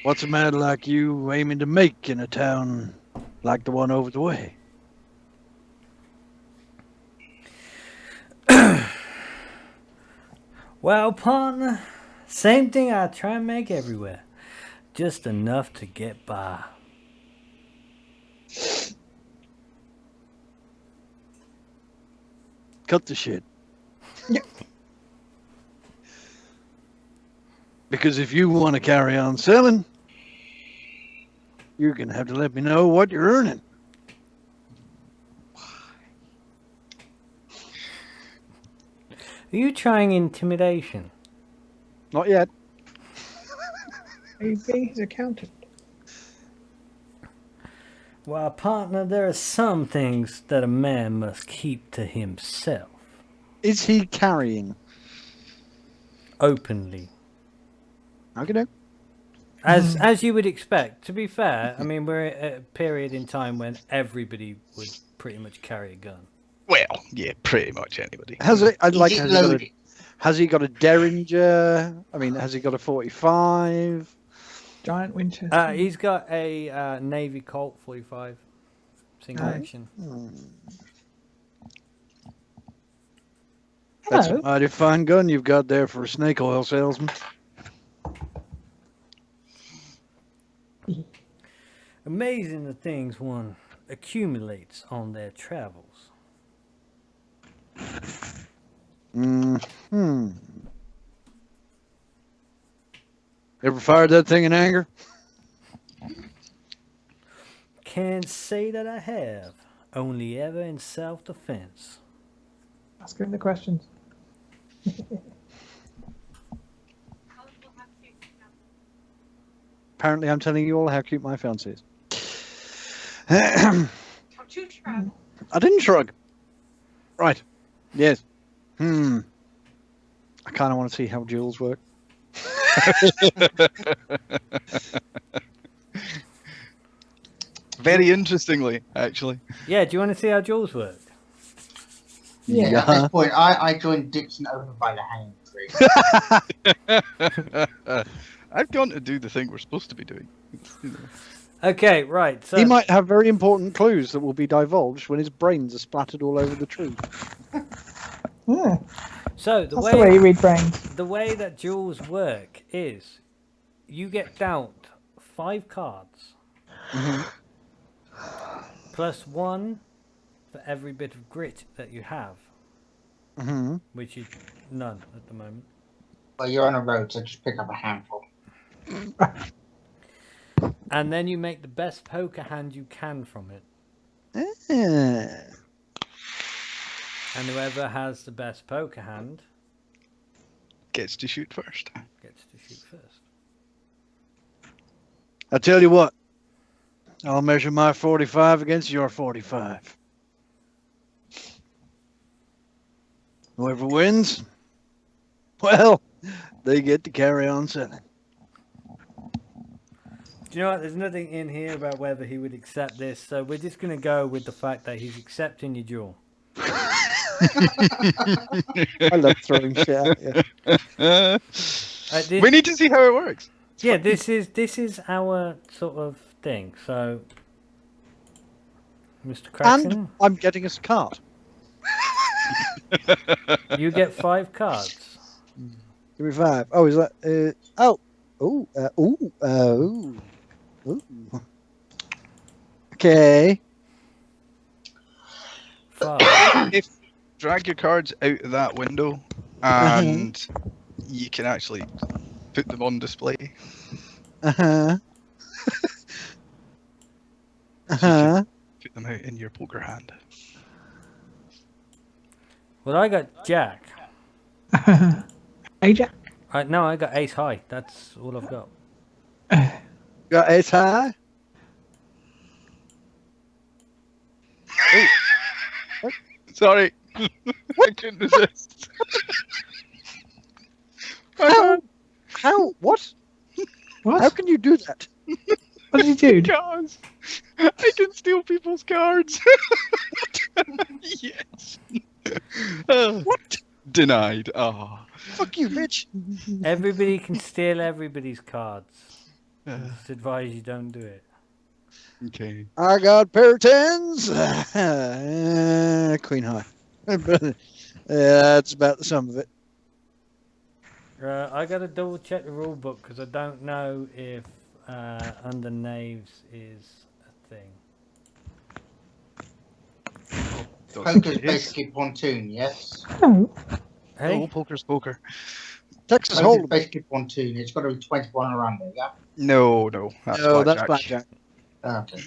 what's a man like you aiming to make in a town like the one over the way? Well, partner, same thing I try and make everywhere. Just enough to get by. Cut the shit. Because if you want to carry on selling, you're going to have to let me know what you're earning. Are you trying intimidation? Not yet. Are you being his accountant? Well, partner, there are some things that a man must keep to himself. Is he carrying? Openly. Okay. As you would expect. To be fair, I mean, we're at a period in time when everybody would pretty much carry a gun. Well, yeah, pretty much anybody. Has it? I'd like. Is it loaded? Has he got a Derringer? I mean, has he got a 45? Giant Winchester. He's got a Navy Colt 45 single Nice. action. That's a Hello. mighty fine gun you've got there for a snake oil salesman. amazing the things one accumulates on their travels. Hmm. Ever fired that thing in anger? Can't say that I have. Only ever in self-defense. Ask him the questions. Apparently, I'm telling you all how cute my fiance is. Don't you shrug. I didn't shrug. Right. Yes. I kind of want to see how jewels work. Very interestingly, actually. Yeah, do you want to see how jewels work? Yeah. At this point, I joined Dixon over by the hanging tree. I've gone to do the thing we're supposed to be doing. You know. Okay, right. So He might have very important clues that will be divulged when his brains are splattered all over the tree. Yeah. So That's the way you read brains. the way that duels work is you get dealt 5 cards plus 1 for every bit of grit that you have, which is none at the moment. Well, you're on a road, so just pick up a handful. And then you make the best poker hand you can from it. And whoever has the best poker hand Gets to shoot first. gets to shoot first. I tell you what, I'll measure my 45 against your 45. Whoever wins, well, they get to carry on selling. Do you know what? There's nothing in here about whether he would accept this, so we're just going to go with the fact that he's accepting your duel. I love throwing shit at you. We need to see how it works. Yeah, this is our sort of thing. So, Mr. Craxton, And I'm getting us a card. you get 5 cards. Give me 5. Oh, is that? Ooh. Okay. 5. If drag your cards out of that window, and you can actually put them on display. Uh-huh. Put them out in your poker hand. Well, I got Jack. Hey, Jack. No, I got Ace High. That's all I've got. Got ace high? Sorry, I couldn't resist. How? What? What? How can you do that? What did you do? Because I can steal people's cards. Yes. What? Denied. Oh. Fuck you, bitch. Everybody can steal everybody's cards. Uh, Just advise you don't do it. okay. I got pair of 10s. Queen high. That's about the sum of it. I got to double check the rule book because I don't know if under knaves is a thing. Poker's basically pontoon, yes? No. Hey, Oh, poker's poker. Texas Poker's Hold'em. basically pontoon. It's got to be 21 or under, yeah? No, that's No, that's blackjack. blackjack.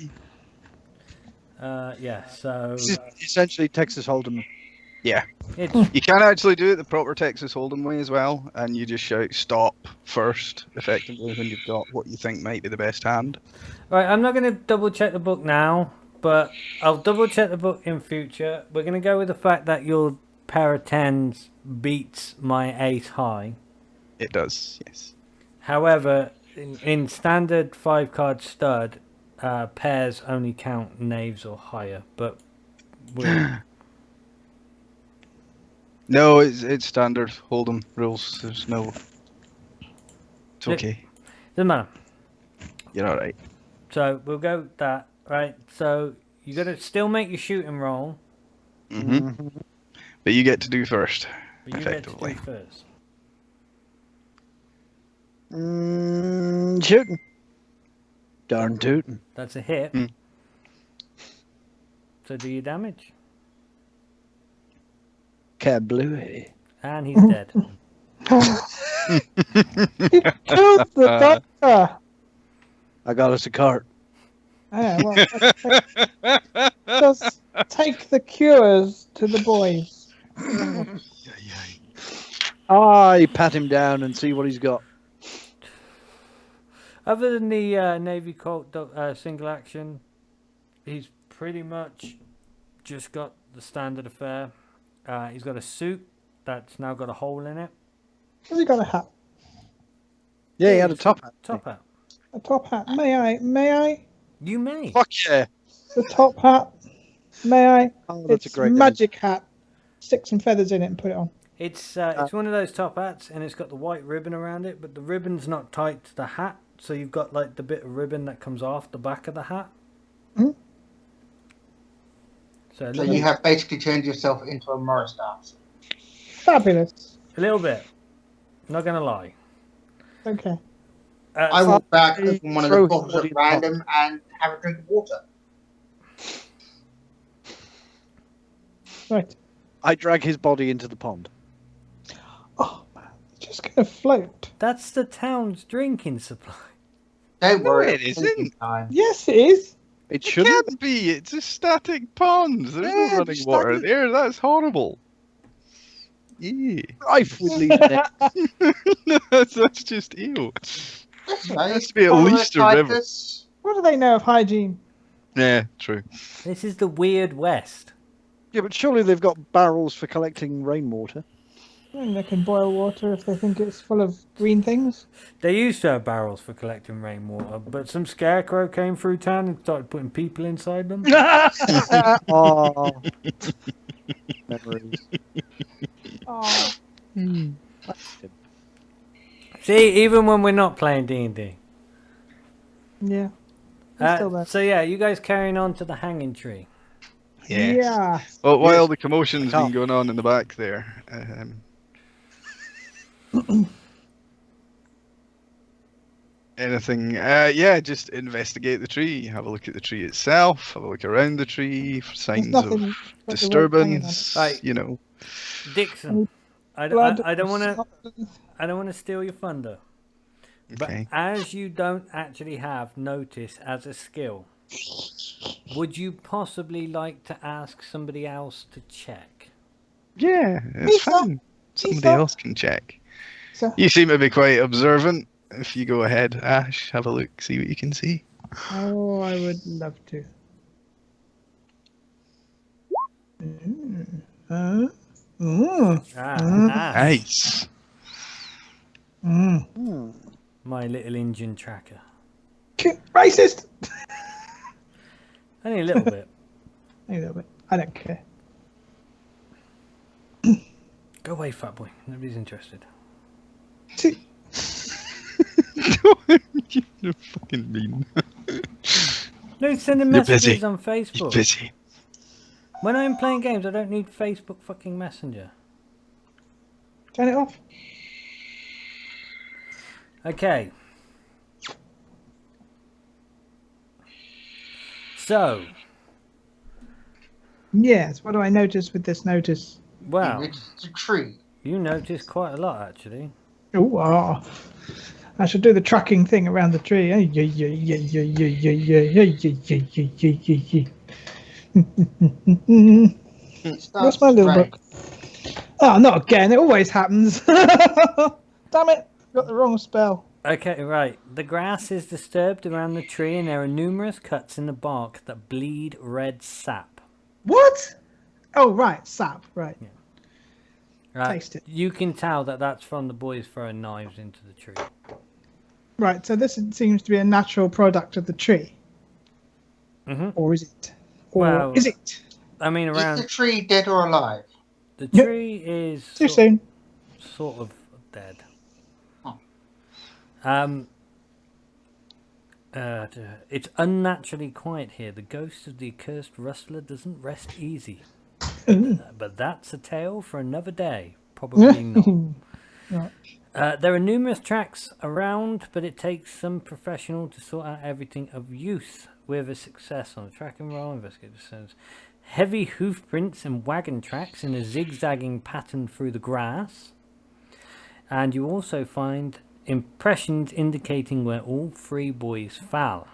Okay. yeah. So This is essentially Texas Hold'em. it's You can actually do it the proper Texas Hold'em way as well, and you just shout stop first, effectively, when you've got what you think might be the best hand. right. I'm not going to double check the book now, but I'll double check the book in future. We're going to go with the fact that your pair of 10s beats my Ace High. It does, yes. However, in standard 5-card stud, pairs only count knaves or higher, but No, it's standard Hold'em rules. There's no. It's Look. okay. doesn't matter. You're all right. So we'll go with that, right? So you got to still make your shooting roll, Mm-hmm. But you get to do first, but you effectively. get to do first. Shooting. Darn tootin'. That's a hit. Hmm. So do your damage. Kablooey. And he's dead. He killed the doctor. I got us a cart. Yeah, well, just take the cures to the boys. I pat him down and see what he's got. Other than the Navy Colt single action, he's pretty much just got the standard affair. He's got a suit that's now got a hole in it. Has he got a hat? Yeah, he had a top hat. Top hat. A top hat? May I? You may. Fuck yeah. The top hat? May I? Oh, that's It's a great magic hat. Stick some feathers in it and put it on. It's one of those top hats, and it's got the white ribbon around it, but the ribbon's not tight to the hat, so you've got like the bit of ribbon that comes off the back of the hat. Hmm? So So you have basically turned yourself into a Morris dancer. Fabulous. a little bit. Not gonna lie. Okay. I So walk back, I open one of throw the his bottles body at in the pot. random, and have a drink of water. Right. I drag his body into the pond. Oh, man. It's just going to float. that's the town's drinking supply. Don't No, worry, it it's isn't. drinking time. Yes, it is. It It shouldn't. can't be. It's a static pond. There's Yeah, no running just water static. there. That's horrible. Yeah. Rife with these nets. that's just ew. That's There right. has to be at least a river. Choleratis. What do they know of hygiene? Yeah, true. This is the weird West. Yeah, but surely they've got barrels for collecting rainwater. I mean, they can boil water if they think it's full of green things. They used to have barrels for collecting rainwater, but some scarecrow came through town and started putting people inside them. Oh, memories. Oh, See, even when we're not playing D&D. yeah. He's still there. So yeah, you guys carrying on to the hanging tree. Yes. Yeah. Well, while Yes. the commotion's I been can't. going on in the back there, anything? Yeah, just investigate the tree. Have a look at the tree itself. Have a look around the tree for There's signs nothing of but the rope hanging on it. disturbance. Right. You know. Dixon, I Blood don't want to. something. I don't want to steal your thunder. But Okay. as you don't actually have notice as a skill, would you possibly like to ask somebody else to check? Yeah, it's Lisa, fine. Somebody Lisa. else can check. So, You seem to be quite observant. If you go ahead, Ash, have a look, see what you can see. oh, I would love to. Mm. Ah, Mm. Ash, Nice. Hmm. my little engine tracker. Racist! Only a little bit. A little bit. I don't care. Go away, fat boy. Nobody's interested. You're fucking mean. No, sending You're messages busy. on You're Facebook. busy. When I'm playing games, I don't need Facebook fucking Messenger. Turn it off. Okay. So, Yes, what do I notice with this notice? well, It's a tree. you noticed quite a lot actually. Oh, I should do the tracking thing around the tree. Yeah, yeah, yeah, yeah, yeah, yeah, yeah, yeah, yeah, yeah, yeah, yeah, yeah. It starts Where's my little to rain. book? Oh, not again. It always happens. Damn it. Got the wrong spell. Okay, right. The grass is disturbed around the tree and there are numerous cuts in the bark that bleed red sap. What? Oh, right. Sap. Right. Right? Taste it. You can tell that that's from the boys throwing knives into the tree. Right. So this seems to be a natural product of the tree. Mm-hmm. Or is it? Or Well, is it? I mean, Is the around tree dead or alive? the Yep. tree is Too soon. sort of dead. Oh. It's unnaturally quiet here. The ghost of the accursed rustler doesn't rest easy. Ooh. But that's a tale for another day. Probably not. Right. There are numerous tracks around, but it takes some professional to sort out everything of use. With a success on a track and roll, investigator says heavy hoof prints and wagon tracks in a zigzagging pattern through the grass. And you also find impressions indicating where all 3 boys fell.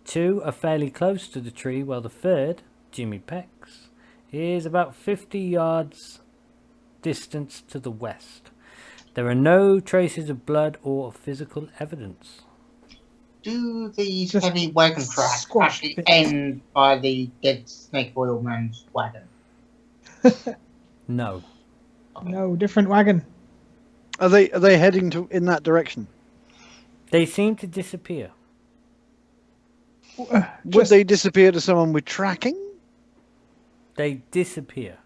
2 are fairly close to the tree, while the third, Jimmy Peck's, is about 50 yards distance to the west. There are no traces of blood or physical evidence. Do these Just heavy wagon tracks squashed actually bits. end by the dead snake oil man's wagon? No. No, different wagon. Are they heading in that direction? They seem to disappear. Would Just- they disappear to someone with tracking? They disappear.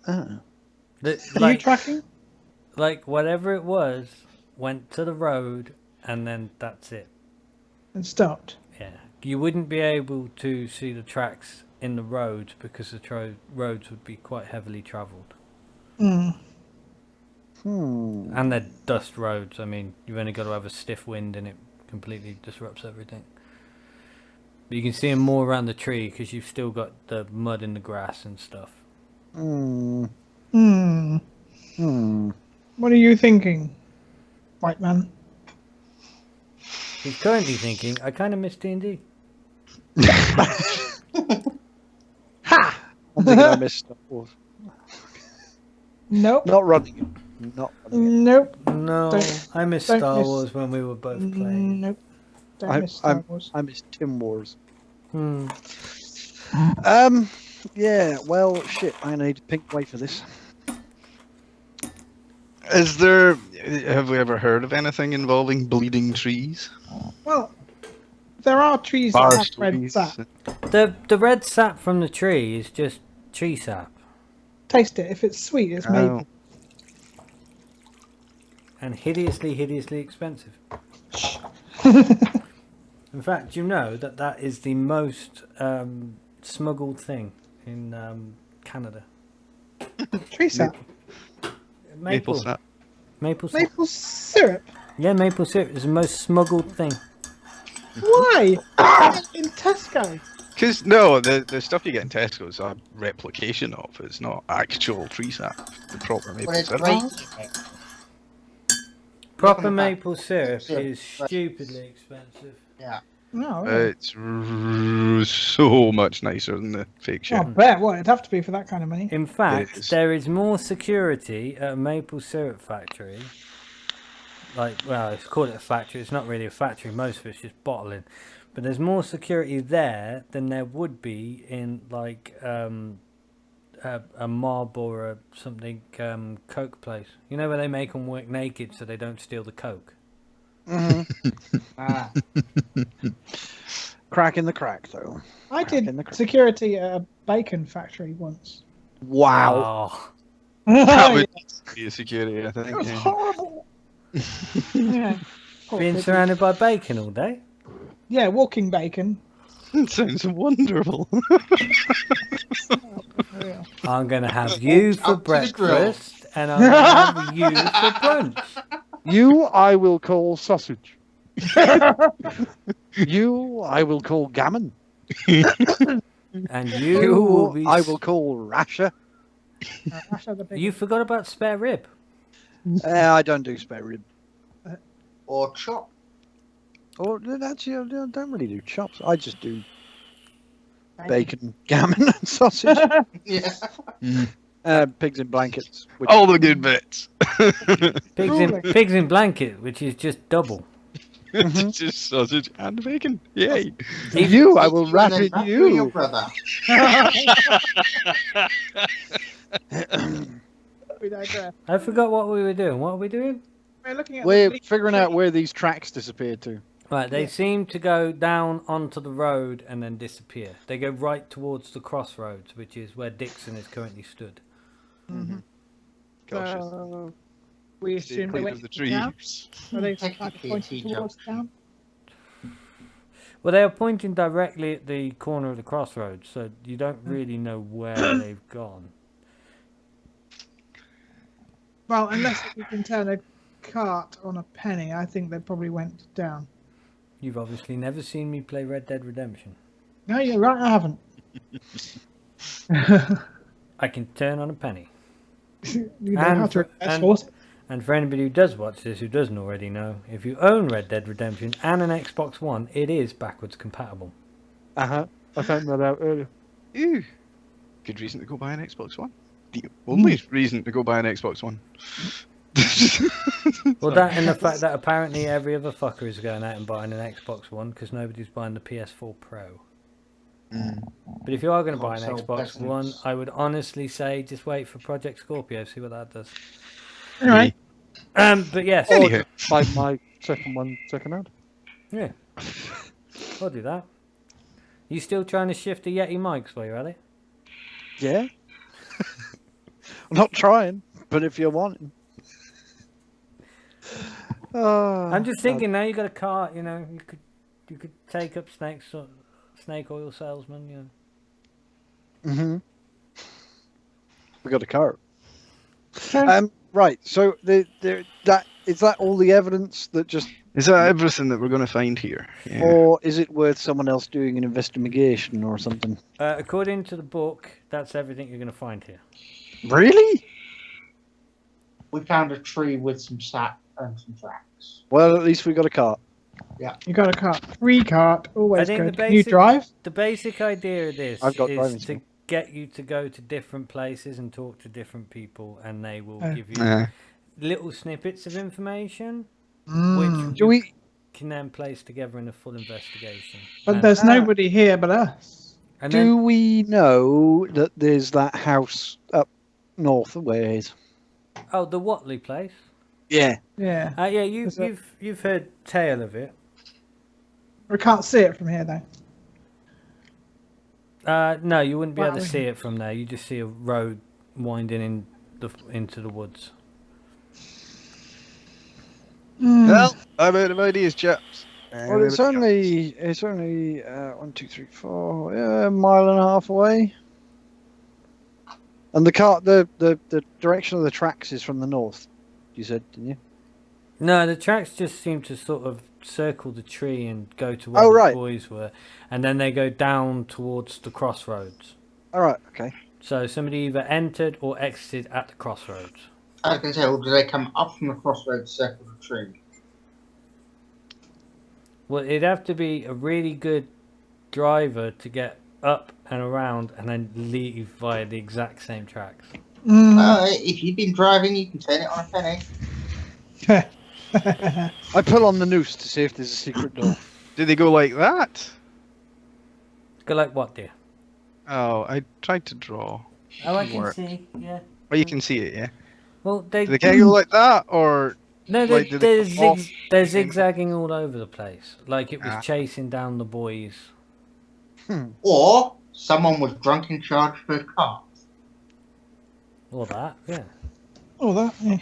Oh. The, Are you like, tracking? like whatever it was went to the road and then that's it. And stopped. Yeah. You wouldn't be able to see the tracks in the roads because the roads would be quite heavily travelled. Mm. And they're dust roads. I mean, you've only got to have a stiff wind and it completely disrupts everything. But you can see them more around the tree because you've still got the mud in the grass and stuff. Hmm. Hmm. What are you thinking, white man? He's currently thinking, I kind of miss D&D. Ha! I'm thinking I missed Star Wars. Nope. Not running it. Not running it. Nope. No, I miss don't Star miss- Wars when we were both playing. Nope. Don't miss Star Wars. I miss Tim Wars. Hmm. Yeah, well, shit. I'm going to need to pink away for this. Have we ever heard of anything involving bleeding trees? Well, there are trees that have red trees? sap. The red sap from the tree is just tree sap. Taste it. If it's sweet, it's Oh. maple. And hideously expensive. In fact, you know that is the most smuggled thing in Canada. Tree sap. Maple sap. Maple sap. Maple syrup. Yeah, maple syrup is the most smuggled thing. Why? In Tesco. Because no, the stuff you get in Tesco is a replication of. It's not actual tree sap. The proper maple Well, it's syrup. great. Proper Looking back, maple syrup syrup, is right. stupidly expensive. Yeah. No. really? It's so much nicer than the fake shit. I bet. What? It'd have to be for that kind of money. In is. fact, there is more security at a maple syrup factory. Like, well, it's called it a factory. It's not really a factory. Most of it's just bottling. But there's more security there than there would be in, like, a mob or a something Coke place. You know where they make them work naked so they don't steal the Coke? Ah. Crack in the crack, though. I Crack in the did crack. security at a bacon factory once. Wow. Oh, That it would be a security, I think. was Yeah. horrible. Yeah. Poor being kid. surrounded by bacon all day? Yeah, walking bacon. It sounds wonderful. Yeah. I'm going to have you for Up to the grill. breakfast and I'm going to have you for brunch. You, I will call sausage. You, I will call gammon. And you will be... I will call rasher. Ash had the big- You forgot about spare rib. I don't do spare rib. Or chop. Or actually, I don't really do chops. I just do bacon, gammon, and sausage. Yeah. Pigs in blankets. Which, All the good bits. Pigs in blanket, which is just double. It's just sausage and bacon. Yay. you, I will You wrap and then it wrap you and your you. brother. We digress. I forgot what we were doing. What are we doing? We're looking at We're the bleak figuring out tree. where these tracks disappeared to. Right, they Yeah. seem to go down onto the road and then disappear. They go right towards the crossroads, which is where Dixon is currently stood. Gosh, So, we stay assume they clear went of the down. trees. Are they Technically, pointing it's towards down? Well, they are pointing directly at the corner of the crossroads, so you don't really know where they've gone. Well, unless you can turn a cart on a penny, I think they probably went down. You've obviously never seen me play Red Dead Redemption. No, you're right. I haven't. I can turn on a penny. You know how to horse. And for anybody who does watch this who doesn't already know, if you own Red Dead Redemption and an Xbox One, it is backwards compatible. I found that out earlier. Ew. Good reason to go buy an Xbox One. The only reason to go buy an Xbox One. Well, that and the fact that apparently every other fucker is going out and buying an Xbox One because nobody's buying the PS4 Pro. But if you are going to buy an Console Xbox peasants. One, I would honestly say just wait for Project Scorpio, see what that does. Anyway, But yes, Or Anywho. just buy my second one second hand. yeah, I'll do that. You still trying to shift the Yeti mics while you're at it? Yeah. I'm not trying, but if you're wanting. I'm just thinking now you got a cart, you know, you could take up snake oil salesman, you know. Mm-hmm. We got a cart. so, Right. So that is that all the evidence that just, Is that everything that we're going to find here? Yeah. or is it worth someone else doing an investigation or something? According to the book, that's everything you're going to find here. Really? We found a tree with some sap and some tracks. Well, at least we got a cart. you got a cart. Free cart. Always I think good. the Can you basic- drive? The basic idea of this I've got driving is to skill. get you to go to different places and talk to different people, and they will give you Yeah. little snippets of information, Mm. which Do we? can then place together in a full investigation. But And- there's nobody here but us. and Do then, we know that there's that house up north a ways? oh, the Watley place. Yeah. Yeah. Yeah, Is that- you've heard tale of it. We can't see it from here though. No, you wouldn't be able to Wow. see it from there. You just see a road winding into the woods. Well, I'm out of ideas, chaps. Well, it's only 1, 2, 3, 4, a mile and a half away. And the cart, the direction of the tracks is from the north. You said, didn't you? No, the tracks just seem to sort of circle the tree and go to where Oh, the right. boys were, and then they go down towards the crossroads. All right. Okay. So somebody either entered or exited at the crossroads. I was going to say, or do they come up from the crossroads, circle the tree? Well, it'd have to be a really good driver to get up and around and then leave via the exact same tracks. If you've been driving, you can turn it on a penny. I pull on the noose to see if there's a secret door. Do they go like that? Go like what, dear? Oh, I tried to draw. Oh, I can Work. see. Yeah. Oh, you can see it, yeah? Well, they Do they can't go like that, or... no, like, do they come off? they're zigzagging all over the place, like it was Ah. chasing down the boys. Or someone was drunk in charge of a car. Or that, yeah. Oh, that. Yeah.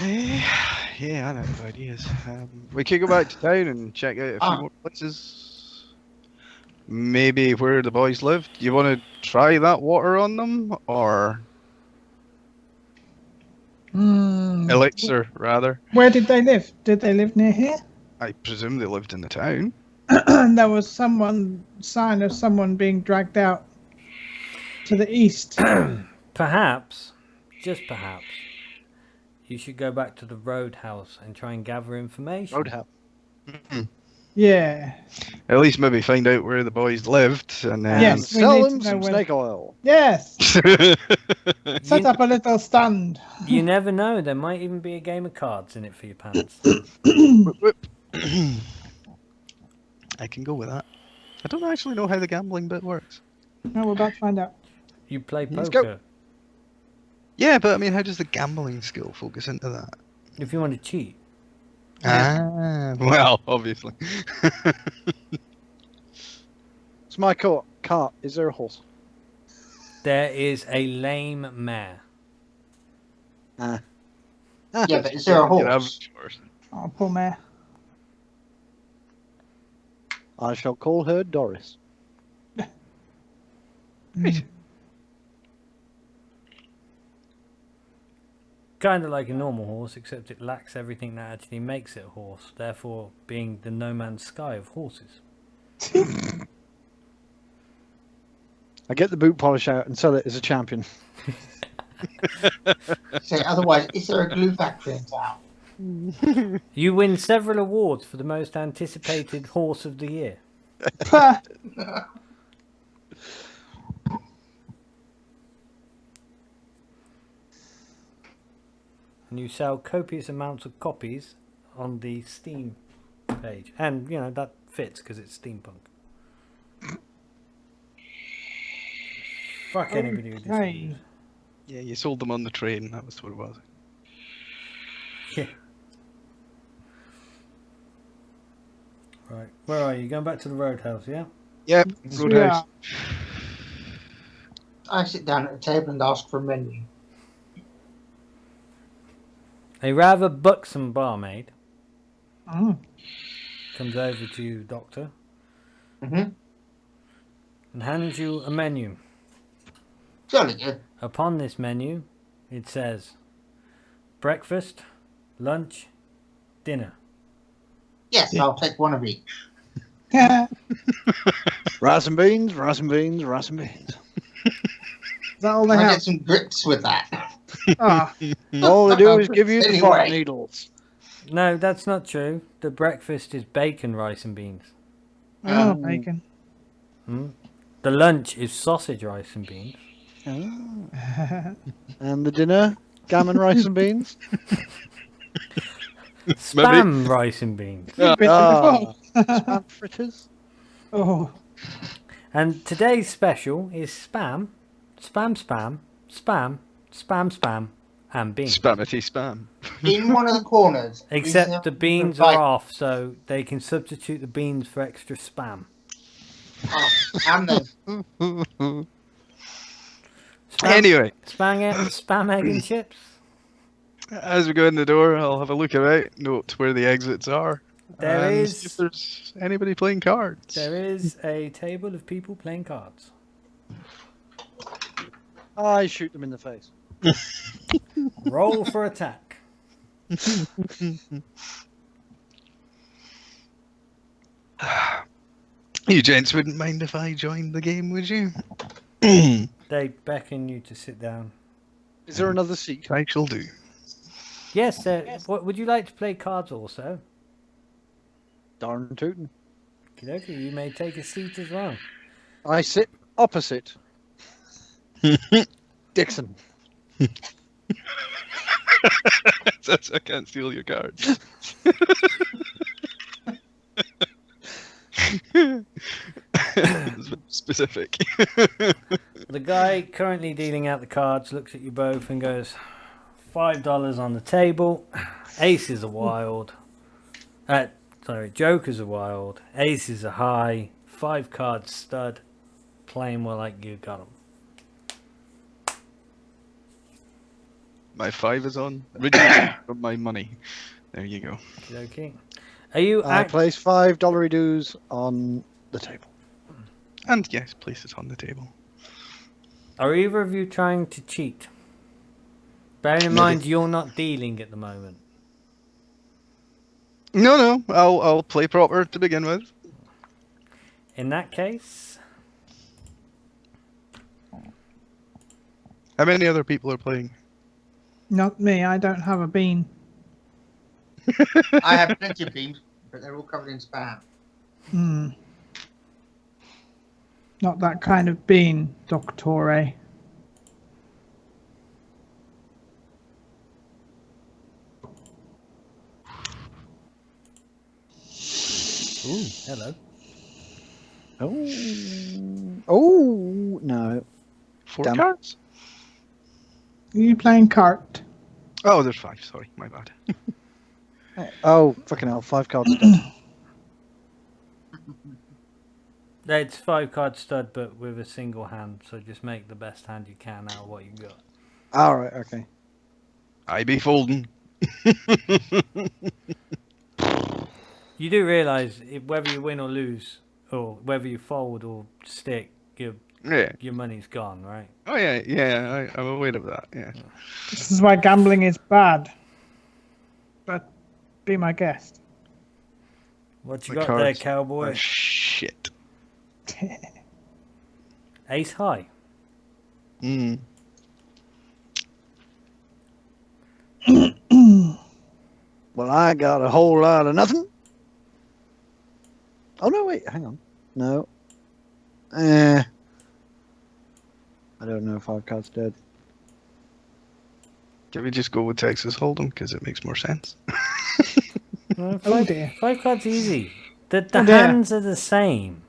Yeah, I don't have ideas. We could go back to town and check out a few more places. Maybe where the boys lived. Do you want to try that water on them? Or elixir, rather? Where did they live? Did they live near here? I presume they lived in the town. There was sign of someone being dragged out to the east. Perhaps, just perhaps, you should go back to the roadhouse and try and gather information. Roadhouse. Yeah. At least maybe find out where the boys lived, and then Yes. we Sell need them to know some where- snake oil. Yes. You, Set up a little stand. you never know. There might even be a game of cards in it for your pants. Whoop, whoop. I can go with that. I don't actually know how the gambling bit works. No, we're about to find out. You play Let's poker. go. Yeah, but I mean, how does the gambling skill focus into that? If you want to cheat. Ah, well, obviously. It's my cart. Is there a horse? There is a lame mare. Yeah, but is there a Your horse? average horse. Oh, poor mare. I shall call her Doris. Right. kind of like a normal horse, except it lacks everything that actually makes it a horse, therefore being the No Man's Sky of horses. I get the boot polish out and sell it as a champion. So otherwise, is there a glue factory in town? You win several awards for the most anticipated horse of the year. And you sell copious amounts of copies on the Steam page. And, you know, that fits because it's steampunk. Fuck anybody who Okay. disagrees. Yeah, you sold them on the train. That was what it was. Yeah. Right, where are you? Going back to the Roadhouse, yeah? Yep, Roadhouse. I sit down at the table and ask for a menu. A rather buxom barmaid Mm. comes over to you, Doctor, Mm-hmm. and hands you a menu. Jolly good. Upon this menu, it says breakfast, lunch, dinner. Yes, I'll take one of each. Rice and beans, rice and beans, rice and beans. Is that all they I have? get some grits with that. Ah, All they do is give you the Anyway. fart needles. No, that's not true. The breakfast is bacon, rice, and beans. oh, bacon. The lunch is sausage, rice, and beans. And the dinner, gammon, rice and beans. Spam, rice, and beans. Spam fritters. Oh, And today's special is spam, spam, spam, spam, spam, spam, and beans. Spamity spam. In one of the corners. Except the beans are off, so they can substitute the beans for extra spam. Oh, and then Spam, Anyway, spam, egg, and chips. as we go in the door, I'll have a look about, note where the exits are. There and is- see if there's anybody playing cards. There is a table of people playing cards. I shoot them in the face. Roll for attack. You gents wouldn't mind if I joined the game, would you? They beckon you to sit down. Is there another seat? I shall do. Yes, what would you like to play cards also? Darn tootin'. Okay, you may take a seat as well. I sit opposite Dixon. That's, I can't steal your cards. Specific. The guy currently dealing out the cards looks at you both and goes, $5 on the table. Aces are wild. Jokers are wild. Aces are high. 5 cards stud. Playing more like you got them. My 5 is on. Originally from my money. There you go. Okay. Are you I place $5 dues on the table. And yes, place it on the table. Are either of you trying to cheat? Bearing in mind you're not dealing at the moment. No, I'll play proper to begin with. In that case, How many other people are playing? not me. I don't have a bean. I have plenty of beans, but they're all covered in spam. Hmm. Not that kind of bean, Doctore. ooh, hello. Oh, no. 4 Damn. cards? Are you playing cart? Oh, there's 5. Sorry, my bad. Oh, fucking hell. 5 cards dead. It's 5 card stud, but with a single hand. So just make the best hand you can out of what you got. Alright, okay. I be folding. You do realise whether you win or lose, or whether you fold or stick, you're Yeah. your money's gone, right? Oh yeah, yeah. I'm aware of that. Yeah. This is why gambling is bad. But be my guest. What you The got there, cards cowboy? Shit. Ace high. Hmm. Well, I got a whole lot of nothing. Oh no, wait, hang on. No. I don't know if 5 cards dead. Can we just go with Texas Hold'em because it makes more sense? Well, Oh dear. 5 cards easy. The Oh dear. hands are the same.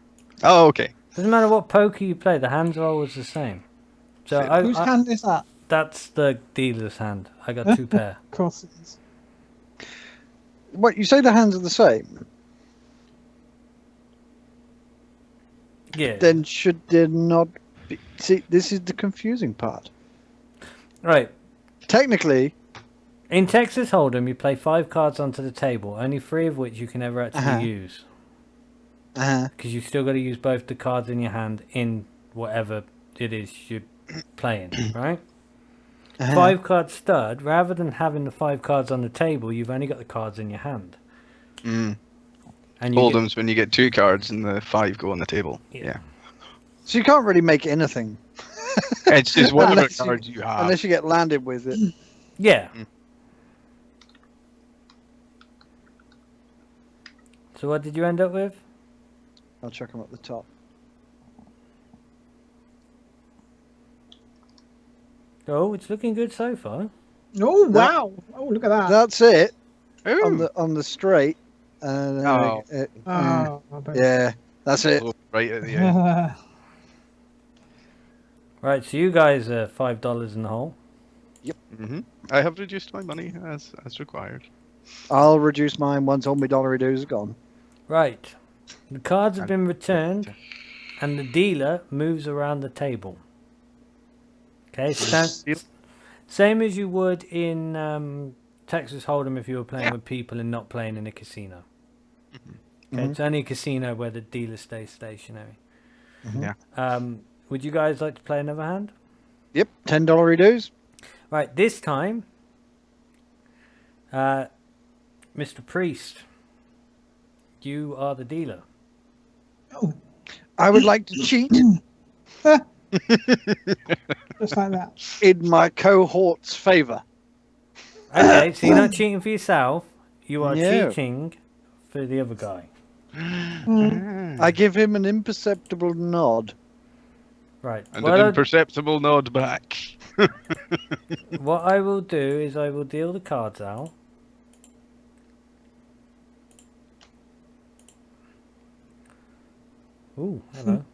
Oh, okay. Doesn't matter what poker you play, the hands are always the same. So Fair. Whose hand is that? that's the dealer's hand. I got 2 pair. Of course it is. What, you say the hands are the same? Yeah. Then should there not be... See, this is the confusing part. Right. Technically, In Texas Hold'em, you play 5 cards onto the table, only 3 of which you can ever actually Uh-huh. use. uh Because you've still got to use both the cards in your hand in whatever it is you're playing, right? 5 card stud, rather than having the 5 cards on the table, you've only got the cards in your hand. Mm. And you Hold'em's when you get 2 cards and the 5 go on the table. Yeah. Yeah. So you can't really make anything It's just whatever Unless you- cards you have. unless you get landed with it. Yeah. Mm. So what did you end up with? I'll check them at the top. Oh, it's looking good so far. Oh wow! Oh look at that! That's it Ooh. on the straight. Oh. Oh, I bet. Yeah, that's it. Oh, right at the end. Right, so you guys are $5 in the hole. Hmm. I have reduced my money as required. I'll reduce mine once all my dollary dues are gone. Right. The cards have been returned, and the dealer moves around the table. Okay, same as you would in Texas Hold'em if you were playing with people and not playing in a casino. Okay, Mhm. it's only a casino where the dealer stays stationary. Mhm. Yeah. Would you guys like to play another hand? Yep, $10 dues. Right, this time, Mr. Priest, you are the dealer. Oh, I would like to cheat just like that. in my cohort's favour. Okay, so you're not cheating for yourself. You are No. cheating for the other guy. I give him an imperceptible nod. Right. And What an I- imperceptible nod back. What I will do is I will deal the cards out. Ooh, hello.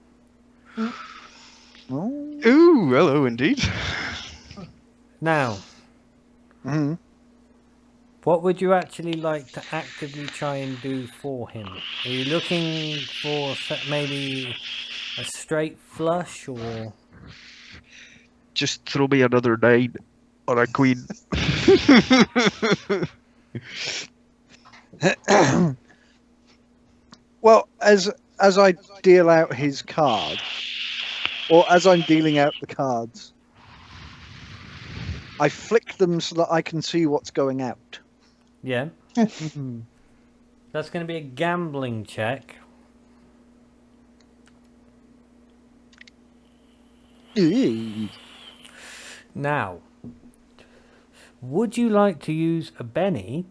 Oh. Ooh, hello indeed. Now, Mhm. what would you actually like to actively try and do for him? Are you looking for maybe a straight flush or... Just throw me another 9 or a queen. Well, as I deal out his card, or as I'm dealing out the cards, I flick them so that I can see what's going out. Yeah, that's going to be a gambling check. Ew. Now, would you like to use a Benny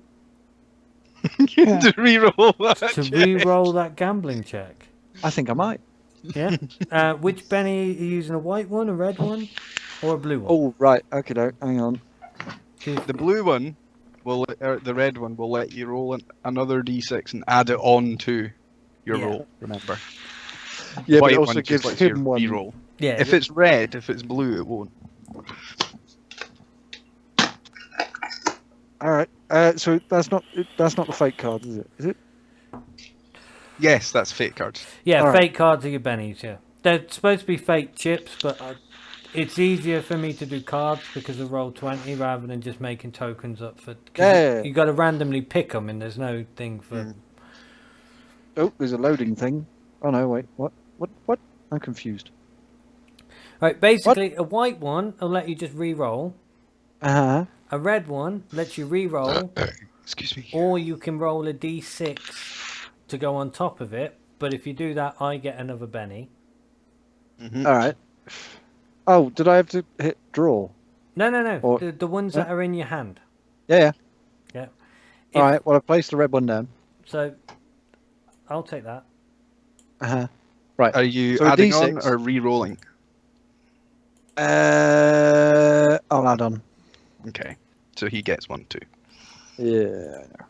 To re-roll that. to check. re-roll that gambling check? I think I might. Yeah. Which Benny are you using? A white one, a red one, or a blue one? Oh, right. Okay, hang on. The blue one will, or the red one will let you roll another d6 and add it on to your Yeah. roll. Remember. Yeah, but White it also one just gives lets you him one. re-roll. Yeah. If it's red, if it's blue, it won't. All right. So that's not the fake card, is it? Is it? Yes, that's fake cards. Yeah, All right. fake cards are your bennies, yeah. They're supposed to be fake chips, but it's easier for me to do cards because of roll 20 rather than just making tokens up for... Yeah. You got to randomly pick them and there's no thing for... Oh, there's a loading thing. Oh no, wait. What? I'm confused. Right, basically, a white one will let you just re-roll. Uh-huh. A red one lets you re-roll, Excuse me. or you can roll a d6 to go on top of it. But if you do that, I get another Benny. Mhm. All right. Oh, did I have to hit draw? No. Or- The ones yeah. that are in your hand. Yeah. Yeah. All If- right. Well, I placed the red one down. So, I'll take that. Uh-huh. Right. Are you So a adding on D6. or re-rolling? I'll add on. Okay. So he gets one too. Yeah, I know.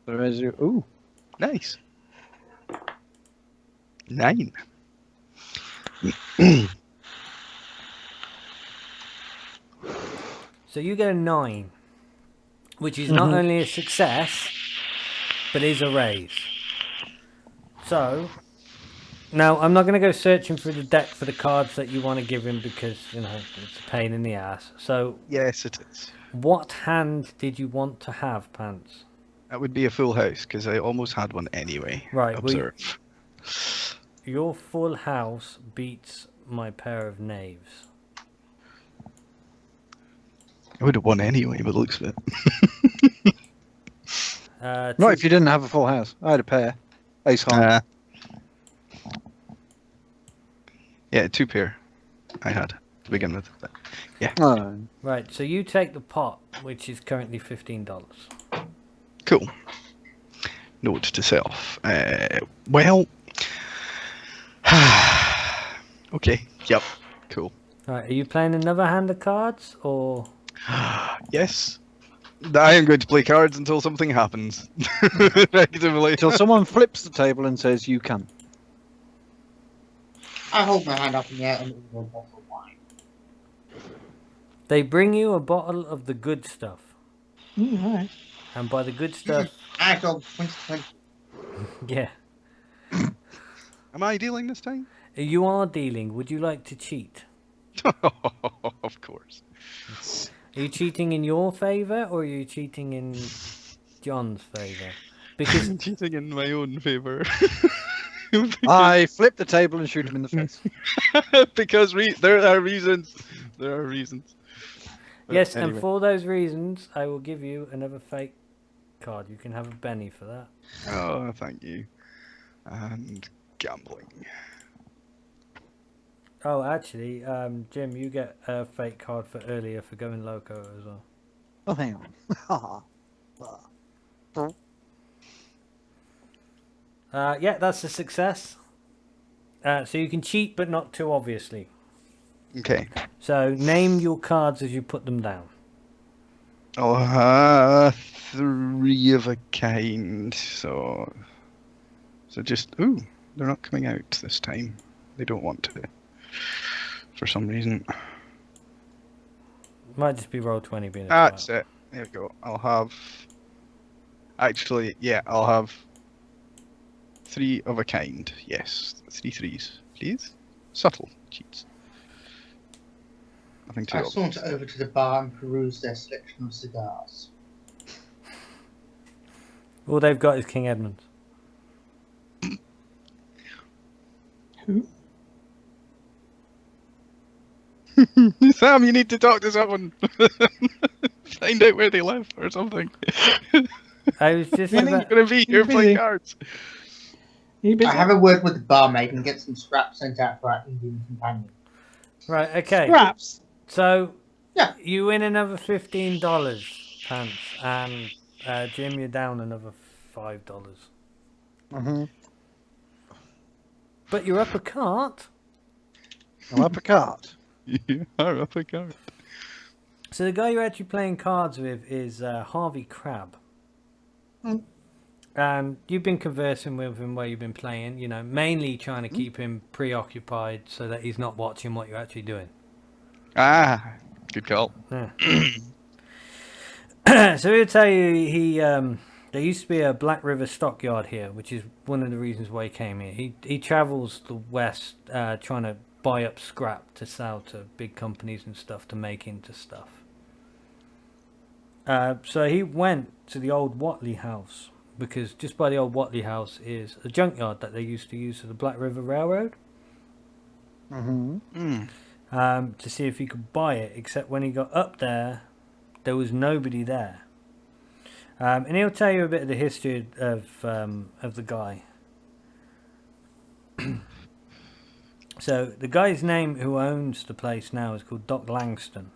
So as you, ooh, Nice. 9. So you get a 9, which is not only a success, but is a raise. So, now I'm not going to go searching through the deck for the cards that you want to give him because, you know, it's a pain in the ass. So, Yes, it is. what hand did you want to have, Pants? That would be a full house because I almost had one anyway. Right, well, Observe. your full house beats my pair of knaves. I would have won anyway, by the looks of it. not if you didn't have a full house. I had a pair. Ace high. Yeah, 2 pair I had to begin with. But yeah, Oh, Right, so you take the pot, which is currently $15. cool. Note to self. Well, okay. Yep. Cool. Right, are you playing another hand of cards, or... Yes. I am going to play cards until something happens. Effectively. until someone flips the table and says you can. I hold my hand up in the air and order a bottle of wine. They bring you a bottle of the good stuff. All right. And by the good stuff, Actual 2020. yeah. Am I dealing this time? You are dealing. Would you like to cheat? Of course. Are you cheating in your favour, or are you cheating in John's favour? Because I'm cheating in my own favour. I flip the table and shoot him in the face. because there are reasons. There are reasons. But yes, anyway. and for those reasons, I will give you another fake card. You can have a Benny for that. Oh, thank you. And gambling. Oh, actually, Jim, you get a fake card for earlier for going loco as well. Oh, hang on. Yeah, that's a success. So you can cheat, but not too obviously. Okay. So name your cards as you put them down. I'll have 3 of a kind. So just ooh, they're not coming out this time. They don't want to, for some reason. Might just be roll 20 being a That's twat. it. There we go. I'll have. Actually, yeah, I'll have 3 of a kind. Yes, 3 threes, please. Subtle cheats. Nothing too I obvious. saunter over to the bar and peruse their selection of cigars. All they've got is King Edmund's. Who? Sam, you need to talk to someone. Find out where they live or something. I was just Really? about... Gonna be here busy. playing cards. You busy? I have a word with the barmaid and get some scraps sent out for our Indian companion. Right, okay. Scraps. So Yeah. you win another $15, Pants, and Jim, you're down another $5. Mm-hmm. But you're up a cart. I'm up a cart. You are up a card. So the guy you're actually playing cards with is Harvey Crabb. Mm. And you've been conversing with him while you've been playing, you know, mainly trying to keep him preoccupied so that he's not watching what you're actually doing. Ah, good call. Yeah. So he'll tell you there used to be a Black River stockyard here, which is one of the reasons why he came here. He travels the west trying to buy up scrap to sell to big companies and stuff to make into stuff. So he went to the old Watley house, because just by the old Watley house is a junkyard that they used to use for the Black River Railroad. Mm-hmm. to see if he could buy it. Except when he got up there was nobody there. And he'll tell you a bit of the history of the guy. So the guy's name who owns the place now is called Doc Langston.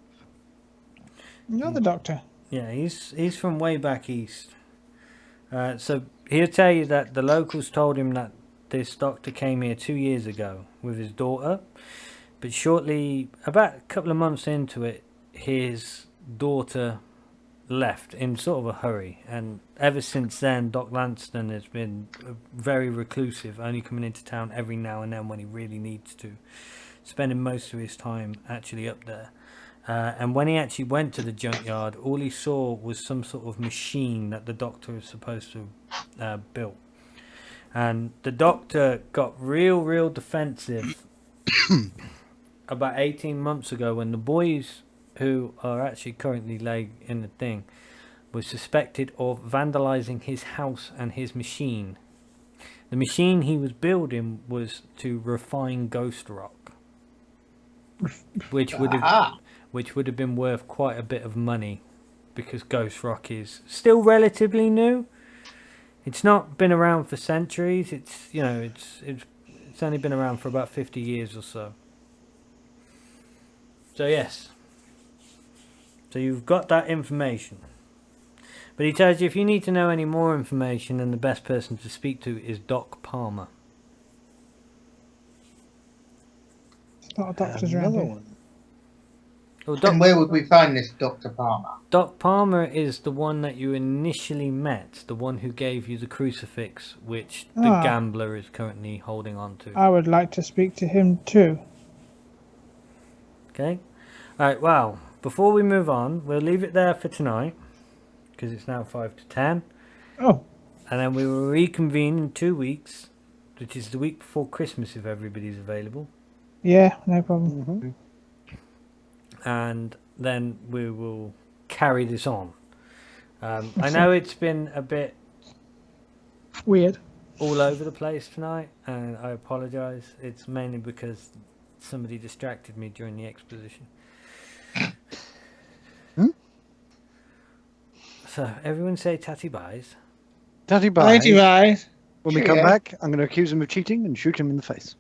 You're the doctor. Yeah, he's from way back east. So he'll tell you that the locals told him that this doctor came here 2 years ago with his daughter, but shortly, about a couple of months into it, his daughter left in sort of a hurry, and ever since then Doc Langston has been very reclusive, only coming into town every now and then when he really needs to, spending most of his time actually up there. And when he actually went to the junkyard, all he saw was some sort of machine that the doctor was supposed to build. And the doctor got real defensive about 18 months ago when the boys who are actually currently laid in the thing was suspected of vandalizing his house and his machine. The machine he was building was to refine ghost rock, which would have been worth quite a bit of money, because ghost rock is still relatively new. It's not been around for centuries. It's only been around for about 50 years or so. So yes. So you've got that information. But he tells you if you need to know any more information, then the best person to speak to is Doc Palmer. There's a lot of doctors around Another here. one. Well, And where would we find this Dr. Palmer? Doc Palmer is the one that you initially met, the one who gave you the crucifix, which the Ah. gambler is currently holding on to. I would like to speak to him too. Okay? Alright, well, before we move on, we'll leave it there for tonight, because it's now 5 to 10. Oh, And then we will reconvene in 2 weeks, which is the week before Christmas if everybody's available. yeah, no problem. Mm-hmm. And then we will carry this on. I know it's been a bit Weird. all over the place tonight, and I apologise. It's mainly because somebody distracted me during the exposition. So, everyone say tatty buys. Daddy bye. Righty, bye. When we come Cheerio. back, I'm going to accuse him of cheating and shoot him in the face.